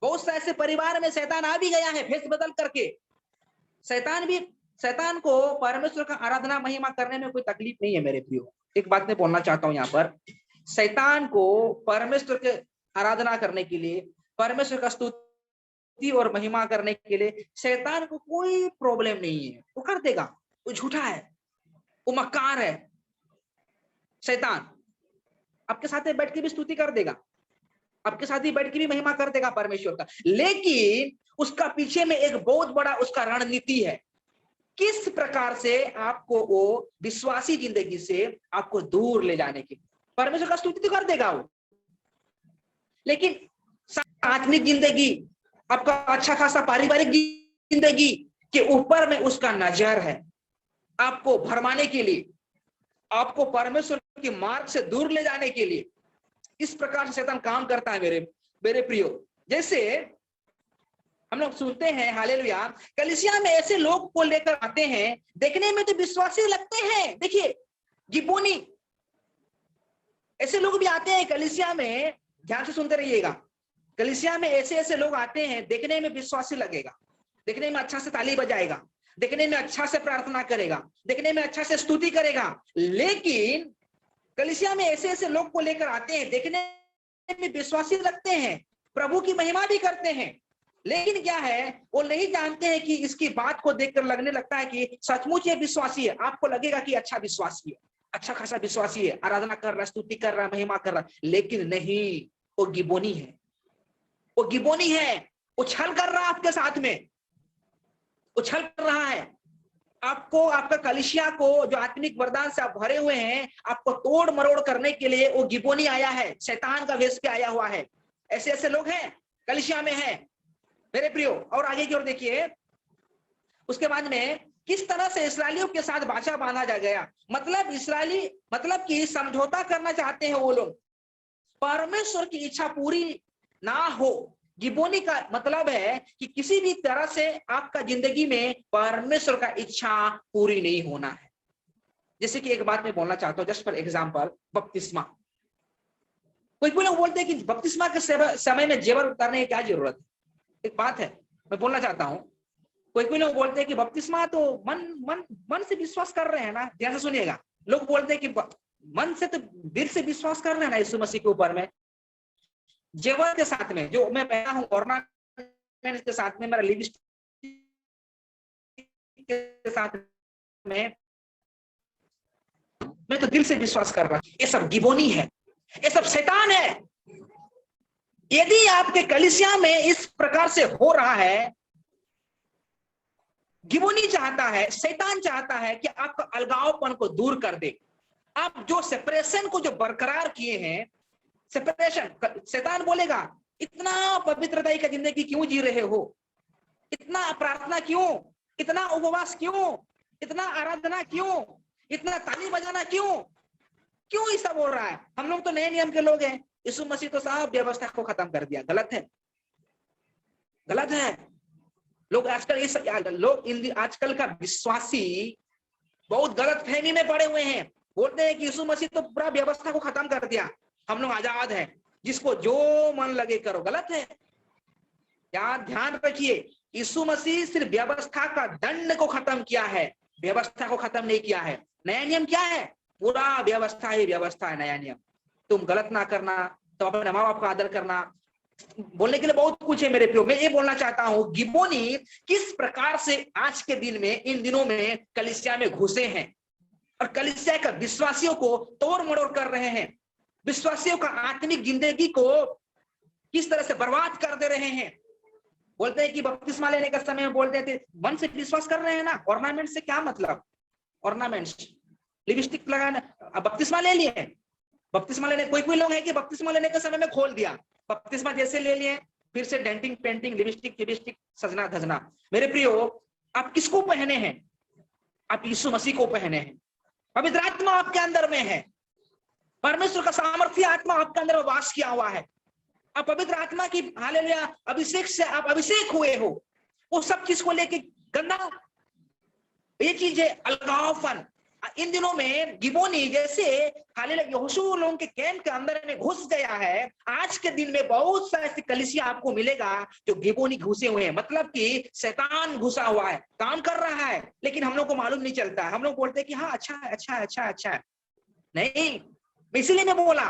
[SPEAKER 1] बहुत सा ऐसे परिवार में शैतान आ भी गया है भेष बदल करके। शैतान को परमेश्वर का आराधना महिमा करने में कोई तकलीफ नहीं है। मेरे प्रियो, एक बात मैं बोलना चाहता हूं यहाँ पर, शैतान को परमेश्वर के आराधना करने के लिए, परमेश्वर का स्तुति और महिमा करने के लिए शैतान को कोई प्रॉब्लम नहीं है, वो कर देगा। वो झूठा है, वो मक्कार है। शैतान आपके साथ बैठ के भी स्तुति कर देगा, आपके साथ ही बैठ के भी महिमा कर देगा परमेश्वर का, लेकिन उसका पीछे में एक बहुत बड़ा उसका रणनीति है, किस प्रकार से आपको वो विश्वासी जिंदगी से आपको दूर ले जाने की। परमेश्वर का स्तुति तो कर देगा वो, लेकिन आत्मिक जिंदगी, आपका अच्छा खासा पारिवारिक जिंदगी के ऊपर में उसका नजर है, आपको भरमाने के लिए, आपको परमेश्वर के मार्ग से दूर ले जाने के लिए। इस प्रकार से शैतान काम करता है मेरे मेरे प्रियो। जैसे हम लोग सुनते हैं हालेलुया, कलीसिया में ऐसे लोग को लेकर आते हैं, देखने में तो विश्वासी लगते हैं। देखिए गिबोनी, ऐसे लोग भी आते हैं कलीसिया में, ध्यान से सुनते रहिएगा। कलीसिया में ऐसे ऐसे लोग आते हैं, देखने में विश्वासी लगेगा, देखने में अच्छा से ताली बजाएगा, देखने में अच्छा से प्रार्थना करेगा, देखने में अच्छा से स्तुति करेगा, लेकिन कलीसिया में ऐसे ऐसे लोग को लेकर आते हैं, देखने में विश्वासी लगते हैं, प्रभु की महिमा भी करते हैं, लेकिन क्या है, वो नहीं जानते हैं कि इसकी बात को देखकर लगने लगता है कि सचमुच ये विश्वासी है। आपको लगेगा कि अच्छा विश्वासी है, अच्छा खासा विश्वासी है, आराधना कर रहा है, स्तुति कर रहा है, महिमा कर रहा है, लेकिन नहीं, वो गिबोनी है, वो गिबोनी है, वो छल कर रहा है आपके साथ में, वो छल कर रहा है आपको, आपका कलीसिया को जो आत्मिक वरदान से आप भरे हुए हैं, आपको तोड़ मरोड़ करने के लिए वो गिबोनी आया है, शैतान का वेश पे आया हुआ है। ऐसे ऐसे लोग हैं कलीसिया में हैं मेरे प्रियो। और आगे की ओर देखिए, उसके बाद में किस तरह से इस्राएलियों के साथ वाचा बांधा जा गया, मतलब इस्राएली, मतलब कि समझौता करना चाहते हैं वो लोग, परमेश्वर की इच्छा पूरी ना हो। गिबोनी का मतलब है कि किसी भी तरह से आपका जिंदगी में परमेश्वर का इच्छा पूरी नहीं होना है। जैसे कि एक बात मैं बोलना चाहता हूं, जस्ट फॉर एग्जांपल, बपतिस्मा। कोई लोग बोलते हैं कि बपतिस्मा के समय में जेवर उतारने की क्या जरूरत है। एक बात है मैं बोलना चाहता हूं, कोई लोग बोलते हैं कि बपतिस्मा तो मन मन मन से विश्वास कर रहे हैं ना, ध्यान से सुनिएगा। लोग बोलते हैं कि मन से तो दिल से विश्वास कर रहे हैं ना यीशु मसीह के ऊपर में, जेवर के साथ में जो मैं पहना हूं, ऑर्नामेंट के साथ में, मेरा लिपस्टिक के साथ में, मैं तो दिल से विश्वास कर रहा हूं। ये सब गिबोनी है, ये सब शैतान है। यदि आपके कलीसिया में इस प्रकार से हो रहा है, गिबोनी चाहता है, शैतान चाहता है कि आपका अलगावपन को दूर कर दे। आप जो सेपरेशन को जो बरकरार किए हैं, सेपरेशन, शैतान बोलेगा इतना पवित्रता का जिंदगी क्यों जी रहे हो, इतना प्रार्थना क्यों, इतना उपवास क्यों, इतना आराधना क्यों, इतना ताली बजाना क्यों, क्यों ये सब हो रहा है। हम लोग तो नए नियम के लोग हैं, यीशु मसीह तो साहब व्यवस्था को खत्म कर दिया। गलत है, गलत है। लोग आजकल इस लोग आजकल का विश्वासी बहुत गलत फहमी में पड़े हुए हैं, बोलते हैं कि यीशु मसीह तो पूरा व्यवस्था को खत्म कर दिया, हम लोग आजाद हैं, जिसको जो मन लगे करो। गलत है। यार ध्यान रखिए, यीशु मसीह सिर्फ व्यवस्था का दंड को खत्म किया है, व्यवस्था को खत्म नहीं किया है। नया नियम क्या है, पूरा व्यवस्था ही व्यवस्था है। नया नियम, तुम गलत ना करना, तो अपने माँ बाप का आदर करना, बोलने के लिए बहुत कुछ है मेरे प्रियो। मैं ये बोलना चाहता हूं, गिबोनी किस प्रकार से आज के दिन में, इन दिनों में कलीसिया में घुसे हैं और कलीसिया का विश्वासियों को तोड़ मरोड़ कर रहे हैं, विश्वासियों का आत्मिक जिंदगी को किस तरह से बर्बाद कर दे रहे हैं। बोलते हैं कि बपतिस्मा लेने का समय में बोलते थे मन से विश्वास कर रहे हैं ना, ऑर्नामेंट से क्या मतलब, ऑर्नामेंट्स, लिपस्टिक लगाना, बपतिस्मा ले लिए, बपतिस्मा लेने, कोई लोग हैं कि बपतिस्मा लेने के समय में खोल दिया, बपतिस्मा जैसे ले लिए फिर से डेंटिंग पेंटिंग लिपस्टिक सजना धजना। मेरे प्रियो, आप किसको पहने हैं, आप यीशु मसीह को पहने हैं, पवित्र आत्मा आपके अंदर में है, परमेश्वर का सामर्थ्य आत्मा आपके अंदर में वास किया हुआ है, आप पवित्र आत्मा की हालेलुया अभिषेक से आप अभिषेक हुए हो। वो सब चीज को लेके गंदा, ये चीज है अलगावपन। इन दिनों में गिबोनी जैसे हालेलुया यहोशू लोगों के कैंप के अंदर में घुस गया है। आज के दिन में बहुत सा ऐसे कलीसिया आपको मिलेगा जो गिबोनी घुसे हुए हैं, मतलब कि शैतान घुसा हुआ है, काम कर रहा है, लेकिन हम लोग को मालूम नहीं चलता है। हम लोग बोलते हैं कि हाँ अच्छा है, अच्छा है, अच्छा है, अच्छा है। नहीं, इसीलिए मैं बोला,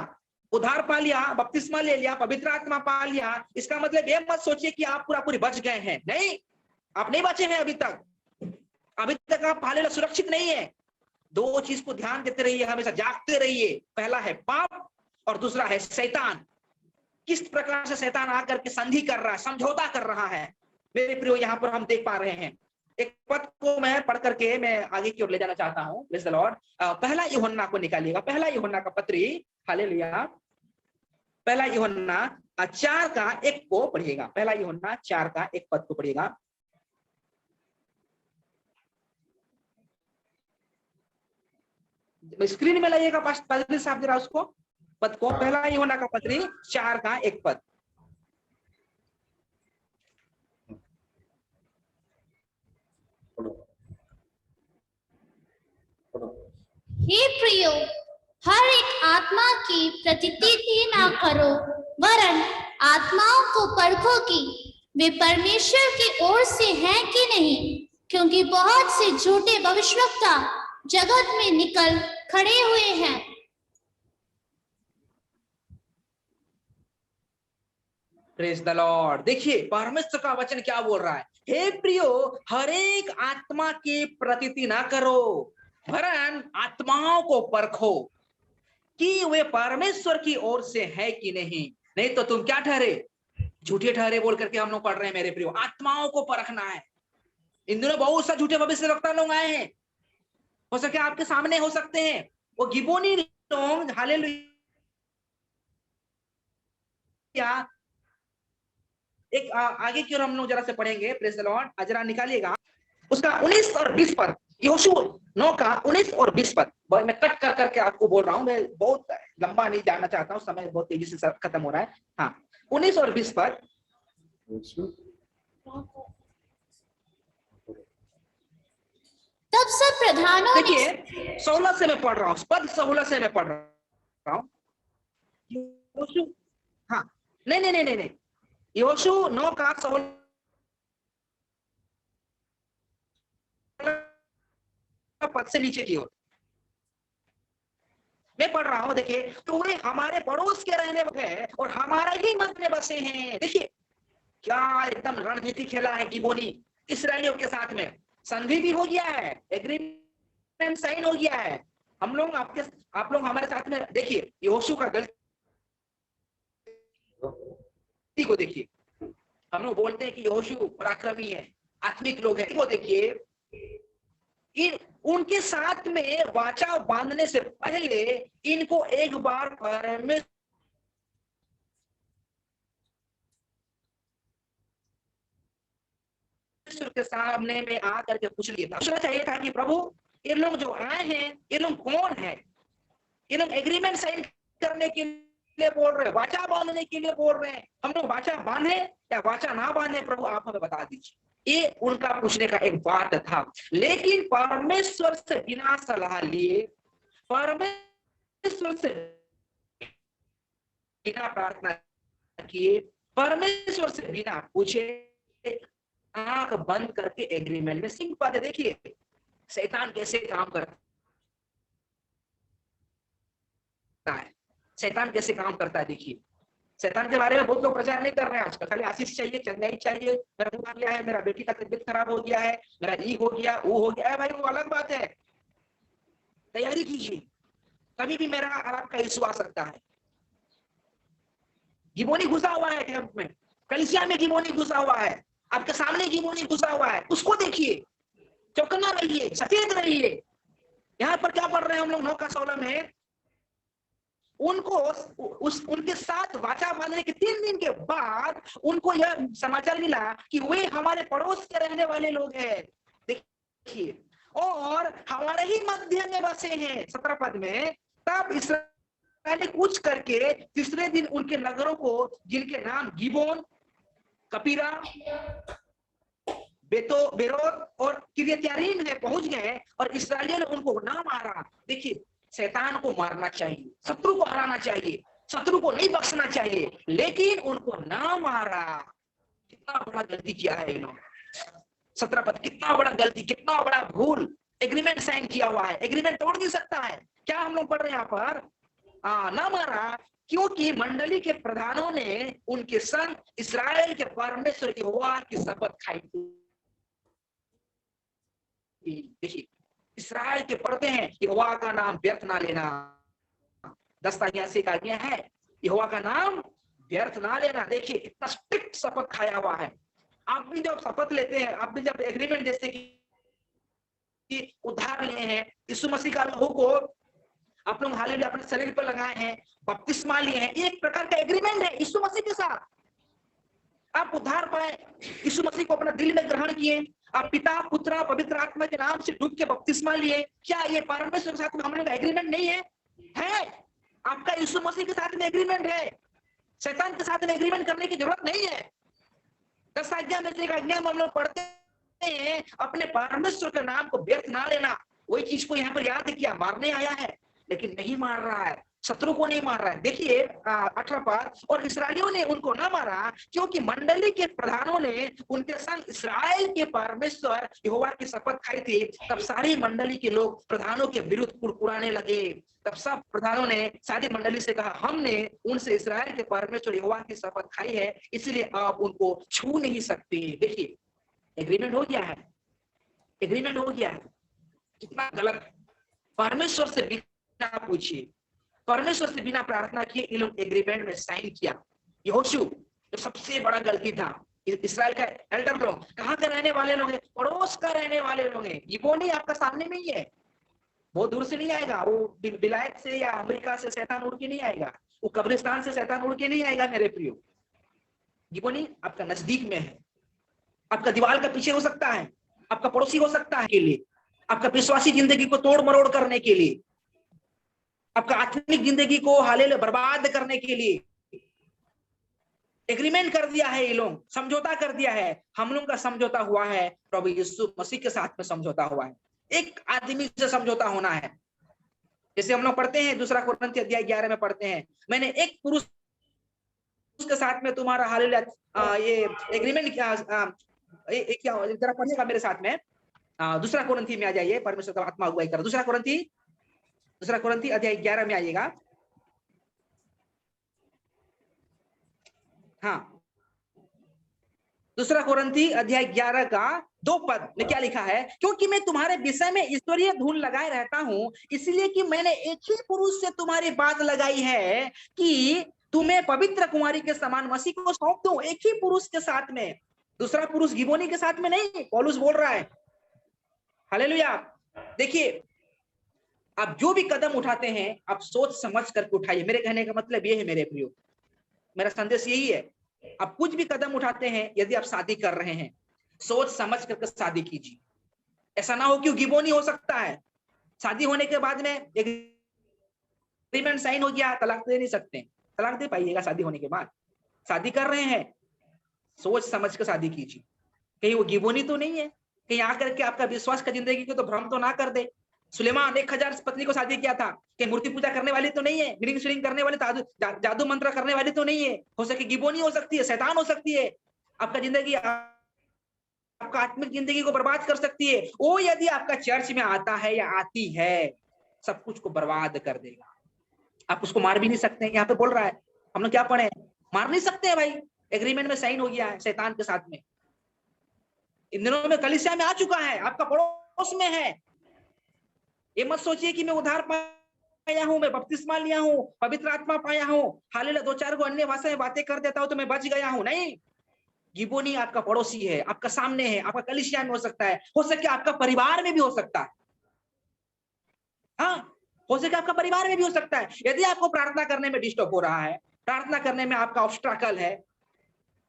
[SPEAKER 1] उधार पा लिया, बपतिस्मा ले लिया, पवित्र आत्मा पा लिया, इसका मतलब ये मत सोचिए कि आप पूरा पूरी बच गए हैं। नहीं, आप नहीं बचे हैं अभी तक, अभी तक आप हालेलुया सुरक्षित नहीं है। दो चीज को ध्यान देते रहिए, हमेशा जागते रहिए। पहला है पाप और दूसरा है शैतान। किस प्रकार से शैतान आकर के संधि कर रहा है, समझौता कर रहा है। मेरे प्रियो, यहाँ पर हम देख पा रहे हैं, एक पद को मैं पढ़ करके मैं आगे की ओर ले जाना चाहता हूँ। Praise the Lord. पहला यूहन्ना को निकालिएगा, पहला यूहन्ना का पत्री, हालेलुया, पहला यूहन्ना 4:1 को पढ़िएगा, पहला यूहन्ना 4:1 पद को पढ़िएगा। स्क्रीन में लाइएगा पादरी साहब जरा उसको। पद को, पहला यूहन्ना का पत्री 4 का 1 पद।
[SPEAKER 2] हे प्रियो, हर एक आत्मा की प्रतिति ना करो, वरन आत्माओं को परखो कि वे परमेश्वर की ओर से हैं कि नहीं, क्योंकि बहुत से झूठे भविष्यवक्ता जगत में निकल खड़े हुए हैं।
[SPEAKER 1] Praise the Lord. देखिए परमेश्वर का वचन क्या बोल रहा है, हे प्रियो, हर एक आत्मा की प्रतीति ना करो, वरन आत्माओं को परखो कि वे परमेश्वर की ओर से है कि नहीं, नहीं तो तुम क्या ठहरे, झूठे ठहरे बोल करके हम लोग पढ़ रहे हैं। मेरे प्रियो, आत्माओं को परखना है। इन दिनों बहुत सा झूठे भविष्यवक्ता लोग आए हैं, हो सके आपके सामने हो सकते हैं, वो गिबोनी लोग। हालेलुया। एक आगे की ओर हम लोग जरा से पढ़ेंगे, प्रेज द लॉर्ड। जरा निकालिएगा उसका 19 और 20 पद, यहोशू 9 का 19 और 20 पद। मैं कट कर करके आपको बोल रहा हूं, मैं बहुत लंबा नहीं जानना चाहता हूं, समय बहुत तेजी से खत्म हो रहा है। हाँ, 19 और 20 पद।
[SPEAKER 2] तब सब प्रधानों ने,
[SPEAKER 1] देखिए 16 से मैं पढ़ रहा हूँ, पद 16 से मैं पढ़ रहा हूँ। हाँ, नहीं, यहोशू 9 का 16 पद से नीचे की ओर मैं पढ़ रहा हूं। देखिए, तो वे हमारे पड़ोस के रहने वाले हैं और हमारे ही मध्य में बसे हैं। देखिए क्या एकदम रणनीति खेला है गिबोनी इसराइलियों के साथ में। संधि भी हो गया है, एग्रीमेंट साइन हो गया है। हम लोग आप लोग हमारे साथ में। देखिए यहोशू का गलती को देखिए, हम लोग बोलते हैं कि यहोशू पराक्रमी है, आत्मिक लोग हैं। वो देखिए उनके साथ में वाचा बांधने से पहले इनको एक बार परमेश्वर के सामने में आकर के पूछ लिया था। पूछना चाहिए था कि प्रभु ये लोग जो आए हैं, ये लोग कौन है? ये लोग एग्रीमेंट साइन करने के लिए बोल रहे हैं, वाचा बांधने के लिए बोल रहे हैं। हम लोग वाचा बांधे या वाचा ना बांधे, प्रभु आप हमें बता दीजिए। ये उनका पूछने का एक बात था। लेकिन परमेश्वर से बिना सलाह लिए, परमेश्वर से बिना प्रार्थना किए, परमेश्वर से बिना पूछे, आंख बंद करके एग्रीमेंट में सिंह पाते। देखिए शैतान कैसे काम करता है, शैतान कैसे काम करता है। देखिए शैतान के बारे में बहुत लोग प्रचार नहीं कर रहे हैं आजकल। खाली आशीष चाहिए, चेन्नई चाहिए, मेरा बुरा गया है, मेरा बेटी का तबीयत खराब हो गया है, मेरा ई हो गया, वो हो गया है। भाई वो अलग बात है, तैयारी कीजिए, कभी भी मेरा और आपका इशू आ सकता है। गिबोनी घुसा हुआ है कैंप में, कलिसिया में गिबोनी घुसा हुआ है, आपके सामने गिबोनी घुसा हुआ है, उसको देखिए, चौकन्ना रहिए, सचेत रहिए। यहाँ पर क्या पढ़ रहे हैं हम लोग 9 का 16 में, उनको उनके साथ वाचा बांधने के 3 दिन के बाद उनको यह समाचार मिला कि वे हमारे पड़ोस के रहने वाले लोग हैं। देखिए, और हमारे ही मध्य में बसे हैं। 17 पद में, तब इसराइली कूच करके तीसरे दिन उनके नगरों को, जिनके नाम गिबोन, कपीरा, बेरोत और किर्यत्यारीम है, पहुंच गए और इसराइलियों ने उनको ना मारा। देखिए शैतान को मारना चाहिए, शत्रु को हराना चाहिए, शत्रु को नहीं बख्शना चाहिए, लेकिन उनको ना मारा। कितना बड़ा गलती किया है इन्होंने। 17 पद, कितना बड़ा गलती, कितना बड़ा भूल। एग्रीमेंट साइन किया हुआ है, एग्रीमेंट तोड़ नहीं सकता है। क्या हम लोग पढ़ रहे हैं यहाँ पर, ना मारा क्योंकि मंडली के प्रधानों ने उनके संग इस्राएल के परमेश्वर यहोवा की शपथ खाई थी। देखिए इस्राएल के पढ़ते हैं यहोवा का नाम व्यर्थ ना लेना। 10 से का आज्ञा है, यहोवा का नाम व्यर्थ ना लेना। देखिए इतना स्ट्रिक्ट शपथ खाया हुआ है। आप भी जब शपथ लेते हैं, आप भी जब एग्रीमेंट जैसे कि उद्धार लिए हैं, यीशु मसीह का लहू को आप लोग हालेलुया अपने शरीर पर लगाए हैं, बपतिस्मा लिए हैं, ये एक प्रकार का एग्रीमेंट है यीशु मसीह के साथ। आप उद्धार पाए, यीशु मसीह को अपना दिल में ग्रहण किए, आप पिता पुत्र पवित्र आत्मा के नाम से डूब के बपतिस्मा लिए। क्या ये परमेश्वर के साथ में हम लोग का एग्रीमेंट नहीं है? है। आपका यीशु मसीह के साथ में एग्रीमेंट है, शैतान के साथ में एग्रीमेंट करने की जरूरत नहीं है। 10 आज्ञा में से एक आज्ञा में हम लोग पढ़ते हैं, अपने परमेश्वर के नाम को व्यर्थ ना लेना। वही चीज को यहाँ पर याद किया, मारने आया है लेकिन नहीं मार रहा है, शत्रु को नहीं मार रहा है। देखिए 18 पद, और इस्राएलियों ने उनको ना मारा क्योंकि मंडली के प्रधानों ने उनके संग इस्राएल के परमेश्वर यहोवा की शपथ खाई थी। तब सारी मंडली के लोग प्रधानों के विरुद्ध कुड़कुड़ाने लगे। तब सब प्रधानों ने सारी मंडली से कहा, हमने उनसे इस्राएल के परमेश्वर यहोवा की शपथ खाई है, इसलिए आप उनको छू नहीं सकते। देखिए एग्रीमेंट हो गया है, एग्रीमेंट हो गया है। कितना गलत, परमेश्वर से बिना पूछिए, परमेश्वर से बिना प्रार्थना किए इन लोग एग्रीमेंट में साइन किया। यहोशू जो सबसे बड़ा गलती था, इस्राएल का एल्डर लोग कहाँ के रहने वाले लोग हैं, पड़ोस का रहने वाले लोग हैं। गिबोनी आपका सामने में ही है, बहुत दूर से नहीं आएगा, वो बिलायत से या अमेरिका से शैतान उड़ के नहीं आएगा, वो कब्रिस्तान से शैतान उड़ के नहीं आएगा मेरे प्रियो। गिबोनी आपका नजदीक में है, आपका दीवार का पीछे हो सकता है, आपका पड़ोसी हो सकता है, के लिए आपका विश्वासी जिंदगी को तोड़ मरोड़ करने के लिए, आपका आत्मिक जिंदगी को हालेलुया बर्बाद करने के लिए एग्रीमेंट कर दिया है। ये लोग समझौता कर दिया है। हम लोग का समझौता हुआ है प्रभु यीशु मसीह के साथ में समझौता हुआ है, एक आदमी से समझौता होना है। जैसे हम लोग पढ़ते हैं 2 कुरिन्थियों अध्याय 11 में पढ़ते हैं, मैंने एक पुरुष के साथ में तुम्हारा हालेलुया ये एग्रीमेंट किया। क्या जरा पढ़िएगा मेरे साथ में, 2 कुरिन्थी में आ जाइए, परमेश्वर का आत्मा अगुवाई कर। 2 कुरिन्थी अध्याय 11 में आइएगा। हाँ 2 कुरिन्थी अध्याय 11 का 2 पद में क्या लिखा है, क्योंकि मैं तुम्हारे विषय में ईश्वरीय धूल लगाए रहता हूँ, इसलिए कि मैंने एक ही पुरुष से तुम्हारी बात लगाई है कि तुम्हें पवित्र कुमारी के समान मसीह को सौंप दूं। एक ही पुरुष के साथ में, दूसरा पुरुष गिबोनी के साथ में नहीं, पौलुस बोल रहा है। हालेलुया। देखिए आप जो भी कदम उठाते हैं आप सोच समझ करके उठाइए। मेरे कहने का मतलब ये है मेरे प्रियो, मेरा संदेश यही है, आप कुछ भी कदम उठाते हैं, यदि आप शादी कर रहे हैं सोच समझ करके शादी कीजिए। ऐसा ना हो कि गिबोनी हो सकता है, शादी होने के बाद में एग्रीमेंट साइन हो गया, तलाक दे नहीं सकते, तलाक दे पाइएगा शादी होने के बाद। शादी कर रहे हैं सोच समझ कर शादी कीजिए, कहीं वो गिबोनी तो नहीं है, कहीं आकर के आपका विश्वास का जिंदगी को तो भ्रम तो ना कर दे। सुलेमान 1000 पत्नी को शादी किया था, कि मूर्ति पूजा करने वाली तो नहीं है, मीटिंग शीटिंग करने वाली, जादू मंत्र करने वाली तो नहीं है। हो सके गिबोनी हो सकती है, शैतान हो सकती है, आपका जिंदगी, आपका आत्मिक जिंदगी को बर्बाद कर सकती है। वो यदि आपका चर्च में आता है या आती है सब कुछ को बर्बाद कर देगा। आप उसको मार भी नहीं सकते हैं, यहाँ पे बोल रहा है, हम लोग क्या पढ़े, मार नहीं सकते हैं भाई, एग्रीमेंट में साइन हो गया है शैतान के साथ में। इन दिनों में कलीसिया में आ चुका है, आपका पड़ोस में है। ये मत सोचिए कि मैं उद्धार पाया हूं, मैं बपतिस्मा लिया हूं, पवित्र आत्मा पाया हूं, हालेलुया 2-4 गो अन्य भाषा में बातें कर देता हूं तो मैं बच गया हूं। नहीं, गिबोनी आपका पड़ोसी है, आपका सामने है, आपका कलीसिया में हो सकता है, हो सके आपका परिवार में भी हो सकता है। हाँ, हो सके आपका परिवार में भी हो सकता है। यदि आपको प्रार्थना करने में डिस्टर्ब हो रहा है, प्रार्थना करने में आपका ऑब्स्ट्रकल है,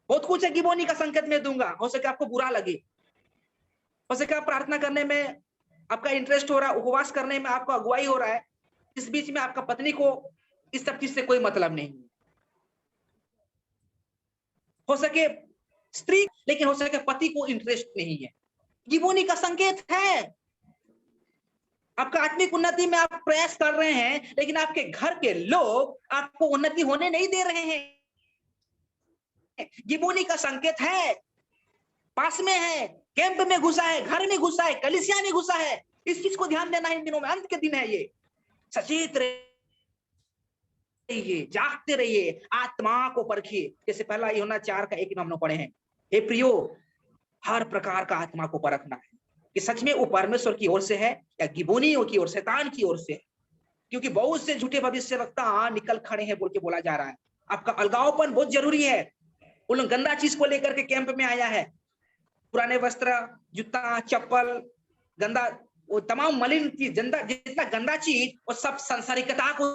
[SPEAKER 1] बहुत कुछ है, गिबोनी का संकेत मैं दूंगा, हो सके आपको बुरा लगे, हो सके आप प्रार्थना करने में आपका इंटरेस्ट हो रहा है, उपवास करने में आपका अगुवाई हो रहा है, इस बीच में आपका पत्नी को इस सब चीज से कोई मतलब नहीं, हो सके स्त्री, लेकिन हो सके पति को इंटरेस्ट नहीं है, गिबोनी का संकेत है। आपका आत्मिक उन्नति में आप प्रयास कर रहे हैं, लेकिन आपके घर के लोग आपको उन्नति होने नहीं दे रहे हैं, गिबोनी का संकेत है। पास में है, कैंप में घुसा है, घर में घुसा है, कलीसिया में घुसा है। इस चीज को ध्यान देना है, इन दिनों में अंत के दिन है, ये सचेत रहिए, जागते रहिए, आत्मा को परखिए। जैसे पहला यूहन्ना 4:1 में हम लोग पढ़े हैं, हे प्रियो हर प्रकार का आत्मा को परखना है कि सच में वो परमेश्वर की ओर से है या गिबोनियों की ओर, शैतान की ओर से, क्योंकि बहुत से झूठे भविष्यवक्ता निकल खड़े हैं बोल के बोला जा रहा है। आपका अलगावपन बहुत जरूरी है। वो लोग गंदा चीज को लेकर के कैंप में आया है, पुराने वस्त्र, जूता, चप्पल, गंदा, वो तमाम मलिन चीज, जितना गंदा चीज वो सब सांसारिकता को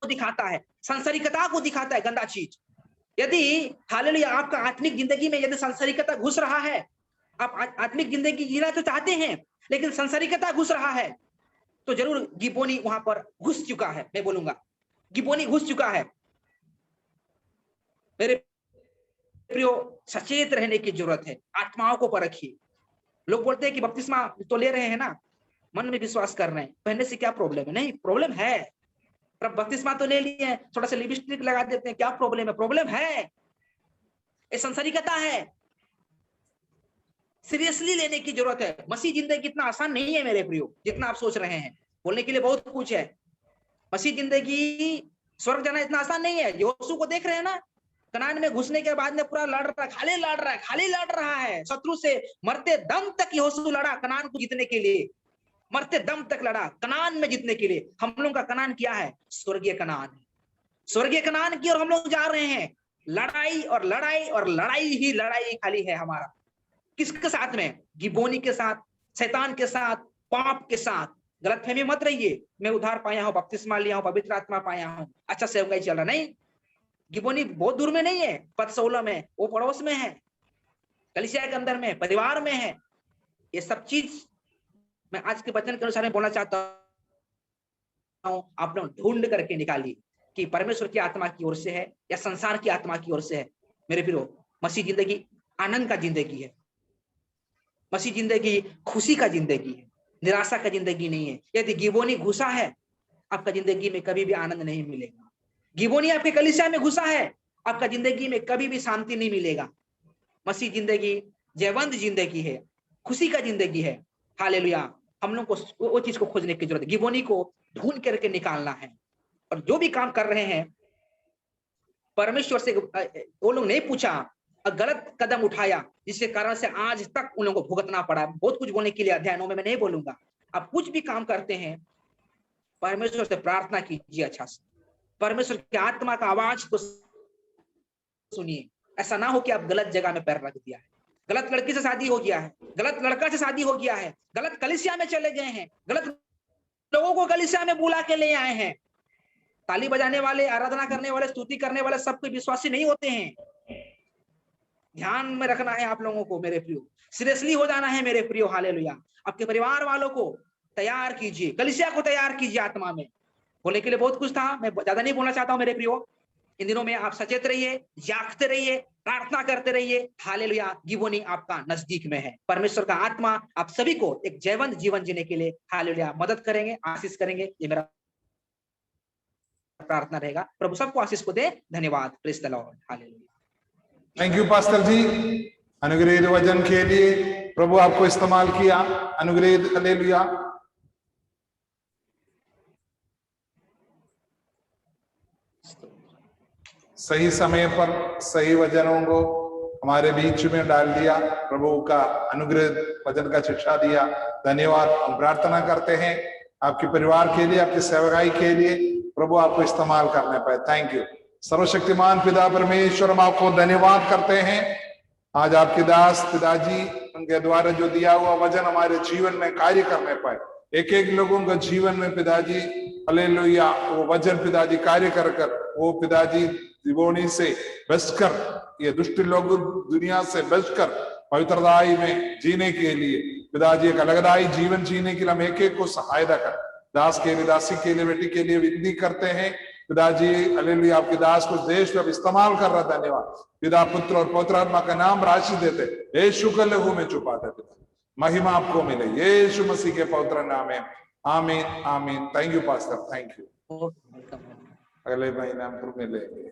[SPEAKER 1] दिखाता है, सांसारिकता को दिखाता है गंदा चीज। यदि हालेलुया आपका आत्मिक जिंदगी में यदि सांसारिकता घुस रहा है, आप आत्मिक जिंदगी जीना तो चाहते हैं लेकिन सांसारिकता घुस रहा है, तो जरूर गिबोनी वहां पर घुस चुका है, मैं बोलूंगा गिबोनी घुस चुका है। मेरे प्रियो, सचेत रहने की जरूरत है। आत्माओं को परखिए। लोग बोलते हैं कि बपतिस्मा तो ले रहे हैं ना, मन में विश्वास कर रहे हैं, पहनने से क्या प्रॉब्लम है? नहीं, प्रॉब्लम है। पर बपतिस्मा तो ले लिए हैं, थोड़ा सा लिपस्टिक लगा देते हैं, क्या प्रॉब्लम है? प्रॉब्लम है, ये संसारिकता है। सीरियसली लेने की जरूरत है। मसीह जिंदगी इतना आसान नहीं है मेरे प्रियो, जितना आप सोच रहे हैं। बोलने के लिए बहुत कुछ है। मसीह जिंदगी, स्वर्ग जाना इतना आसान नहीं है। यहोशू को देख रहे हैं ना, कनान में घुसने के बाद में पूरा लड़ रहा है, खाली लड़ रहा है शत्रु से। मरते दम तक यहोशू लड़ा कनान को जीतने के लिए, मरते दम तक लड़ा कनान में जीतने के लिए। हम लोग का कनान क्या है? स्वर्गीय कनान। स्वर्गीय कनान की ओर हम लोग जा रहे हैं। लड़ाई और लड़ाई और लड़ाई ही लड़ाई खाली है हमारा। किसके साथ में? गिबोनी के साथ, शैतान के साथ, पाप के साथ। गलतफहमी मत रहिए, मैं उधार पाया हूं, बपतिस्मा लिया हूं, पवित्र आत्मा पाया हूं, अच्छा सेवकाई चल रहा। नहीं, गिबोनी बहुत दूर में नहीं है, पद 16 में, वो पड़ोस में है, कलीसिया के अंदर में, परिवार में है। ये सब चीज मैं आज के वचन के अनुसार में बोलना चाहता हूं। आप लोग ढूंढ करके निकालिए कि परमेश्वर की आत्मा की ओर से है या संसार की आत्मा की ओर से है। मेरे प्रियो, मसीह जिंदगी आनंद का जिंदगी है। मसीह जिंदगी खुशी का जिंदगी है, निराशा का जिंदगी नहीं है। यदि गिबोनी घुसा है, आपका जिंदगी में कभी भी आनंद नहीं मिलेगा। गिबोनी आपके कलीसिया में घुसा है, आपका जिंदगी में कभी भी शांति नहीं मिलेगा। मसीह जिंदगी जयवंत जिंदगी है, खुशी का जिंदगी है। हालेलुया। हम लोग को वो चीज को खोजने की जरूरत है। गिबोनी को ढूंढ करके निकालना है। और जो भी काम कर रहे हैं, परमेश्वर से वो लोग नहीं पूछा और गलत कदम उठाया, जिसके कारण से आज तक उन लोगों को भुगतना पड़ा। बहुत कुछ बोलने के लिए अध्यायों में मैं नहीं बोलूंगा। आप कुछ भी काम करते हैं, परमेश्वर से प्रार्थना कीजिए अच्छा से। परमेश्वर की आत्मा का आवाज को सुनिए। ऐसा ना हो कि आप गलत जगह में पैर रख दिया है, गलत लड़की से शादी हो गया है, गलत लड़का से शादी हो गया है, गलत कलीसिया में चले गए हैं, गलत लोगों को कलीसिया में बुला के ले आए हैं। ताली बजाने वाले, आराधना करने वाले, स्तुति करने वाले सब कोई विश्वासी नहीं होते हैं। ध्यान में रखना है आप लोगों को मेरे प्रियो, सीरियसली हो जाना है मेरे प्रियो। हालेलुया। आपके परिवार वालों को तैयार कीजिए, कलीसिया को तैयार कीजिए आत्मा में। बोलने के लिए बहुत कुछ था, मैं ज्यादा नहीं बोलना चाहता हूं मेरे प्रियो। इन दिनों में आप सचेत रहिए, जागते रहिए, प्रार्थना करते रहिए। हालेलुया। गिबोनी आपका नजदीक में है। परमेश्वर का आत्मा आप सभी को एक जयवंत जीवन जीने के लिए हालेलुया मदद करेंगे, आशीष करेंगे। ये मेरा प्रार्थना रहेगा। प्रभु सबको आशीष को दे। धन्यवाद। Praise the lord. Hallelujah.
[SPEAKER 3] Thank you pastor ji, अनुग्रहित वचन के लिए। प्रभु आपको इस्तेमाल किया, अनुग्रहित। हालेलुया। सही समय पर सही वचनों को हमारे बीच में डाल दिया, प्रभु का अनुग्रहित वचन का शिक्षा दिया। धन्यवाद। हम प्रार्थना करते हैं आपके परिवार के लिए, आपकी सेवकाई के लिए, प्रभु आपको इस्तेमाल करने पाए। Thank you. सर्वशक्तिमान पिता परमेश्वर, हम आपको धन्यवाद करते हैं। आज आपके दास पिताजी, उनके द्वारा जो दिया हुआ वचन हमारे जीवन में कार्य करने पाए। एक एक लोगों का जीवन में पिताजी, हालेलुया, वो वचन पिताजी कार्य कर कर वो पिताजी गिबोनी से बचकर, ये दुष्ट लोग दुनिया से बचकर पवित्रताई में जीने के लिए पिताजी एक अलगदाई जीवन जीने के लिए हम एक एक को सहायता कर। दास के लिए, दासी के लिए, बेटी के लिए विनती करते हैं पिताजी। हालेलुया। आपके दास को देश में इस्तेमाल कर रहा। धन्यवाद पिता, पुत्र और पवित्र आत्मा का नाम राशि देते, यीशु के लहू में छुपाते पिता। महिमा आपको मिले यीशु मसीह के पवित्र नाम में। आमीन, आमीन। Thank you pastor, thank you. अगले महीने हम फिर मिलेंगे।